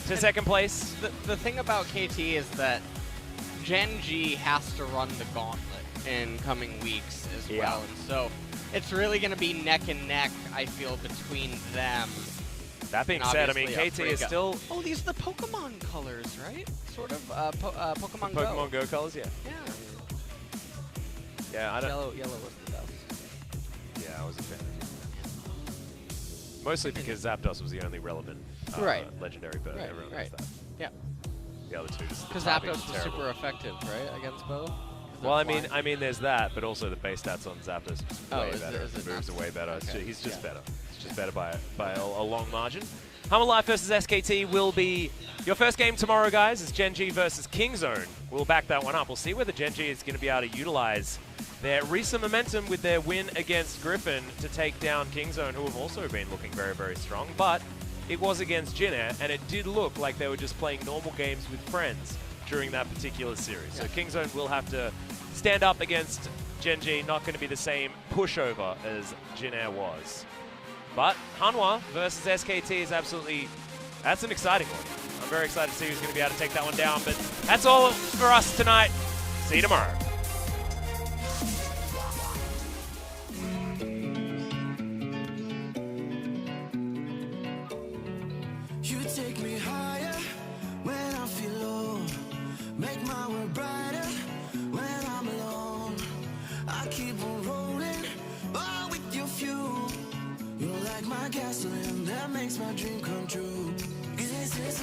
to second place. The thing about KT is that Gen G has to run the gauntlet in coming weeks as well, and so it's really going to be neck and neck, I feel, between them. That being And said, I mean, obviously KT is still Oh, these are the Pokemon colors, right? Sort of Pokemon Go. Pokemon Go colors, yeah. Yeah. Yeah, I don't. Yellow was the best. Yeah, I was a fan. Mostly because Zapdos was the only relevant Right. legendary bird. Right, Everyone right. knows that. Yeah. The other two just Because typing Zapdos is was terrible. super effective, right, against Bo? Well, I mean, there's that, but also the base stats on Zapdos is Oh, way is it- better. is it Moves not? are way better. Okay. He's just Yeah. better. It's just better by a long margin. Humble Life versus SKT will be your first game tomorrow, guys. It's Gen G versus Kingzone. We'll back that one up. We'll see whether Gen G is going to be able to utilize their recent momentum with their win against Griffin to take down Kingzone, who have also been looking very, very strong. But it was against Jin Air, and it did look like they were just playing normal games with friends during that particular series. So Kingzone will have to stand up against Gen G, not going to be the same pushover as Jin Air was. But Hanwha versus SKT is absolutely, that's an exciting one. I'm very excited to see who's going to be able to take that one down. But that's all for us tonight. See you tomorrow. You take me higher when I feel low. Make my world brighter when I'm alone. I keep on rolling, oh, with your fuel. You're like my gasoline that makes my dream come true. 'Cause this is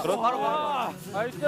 바로. 나이스.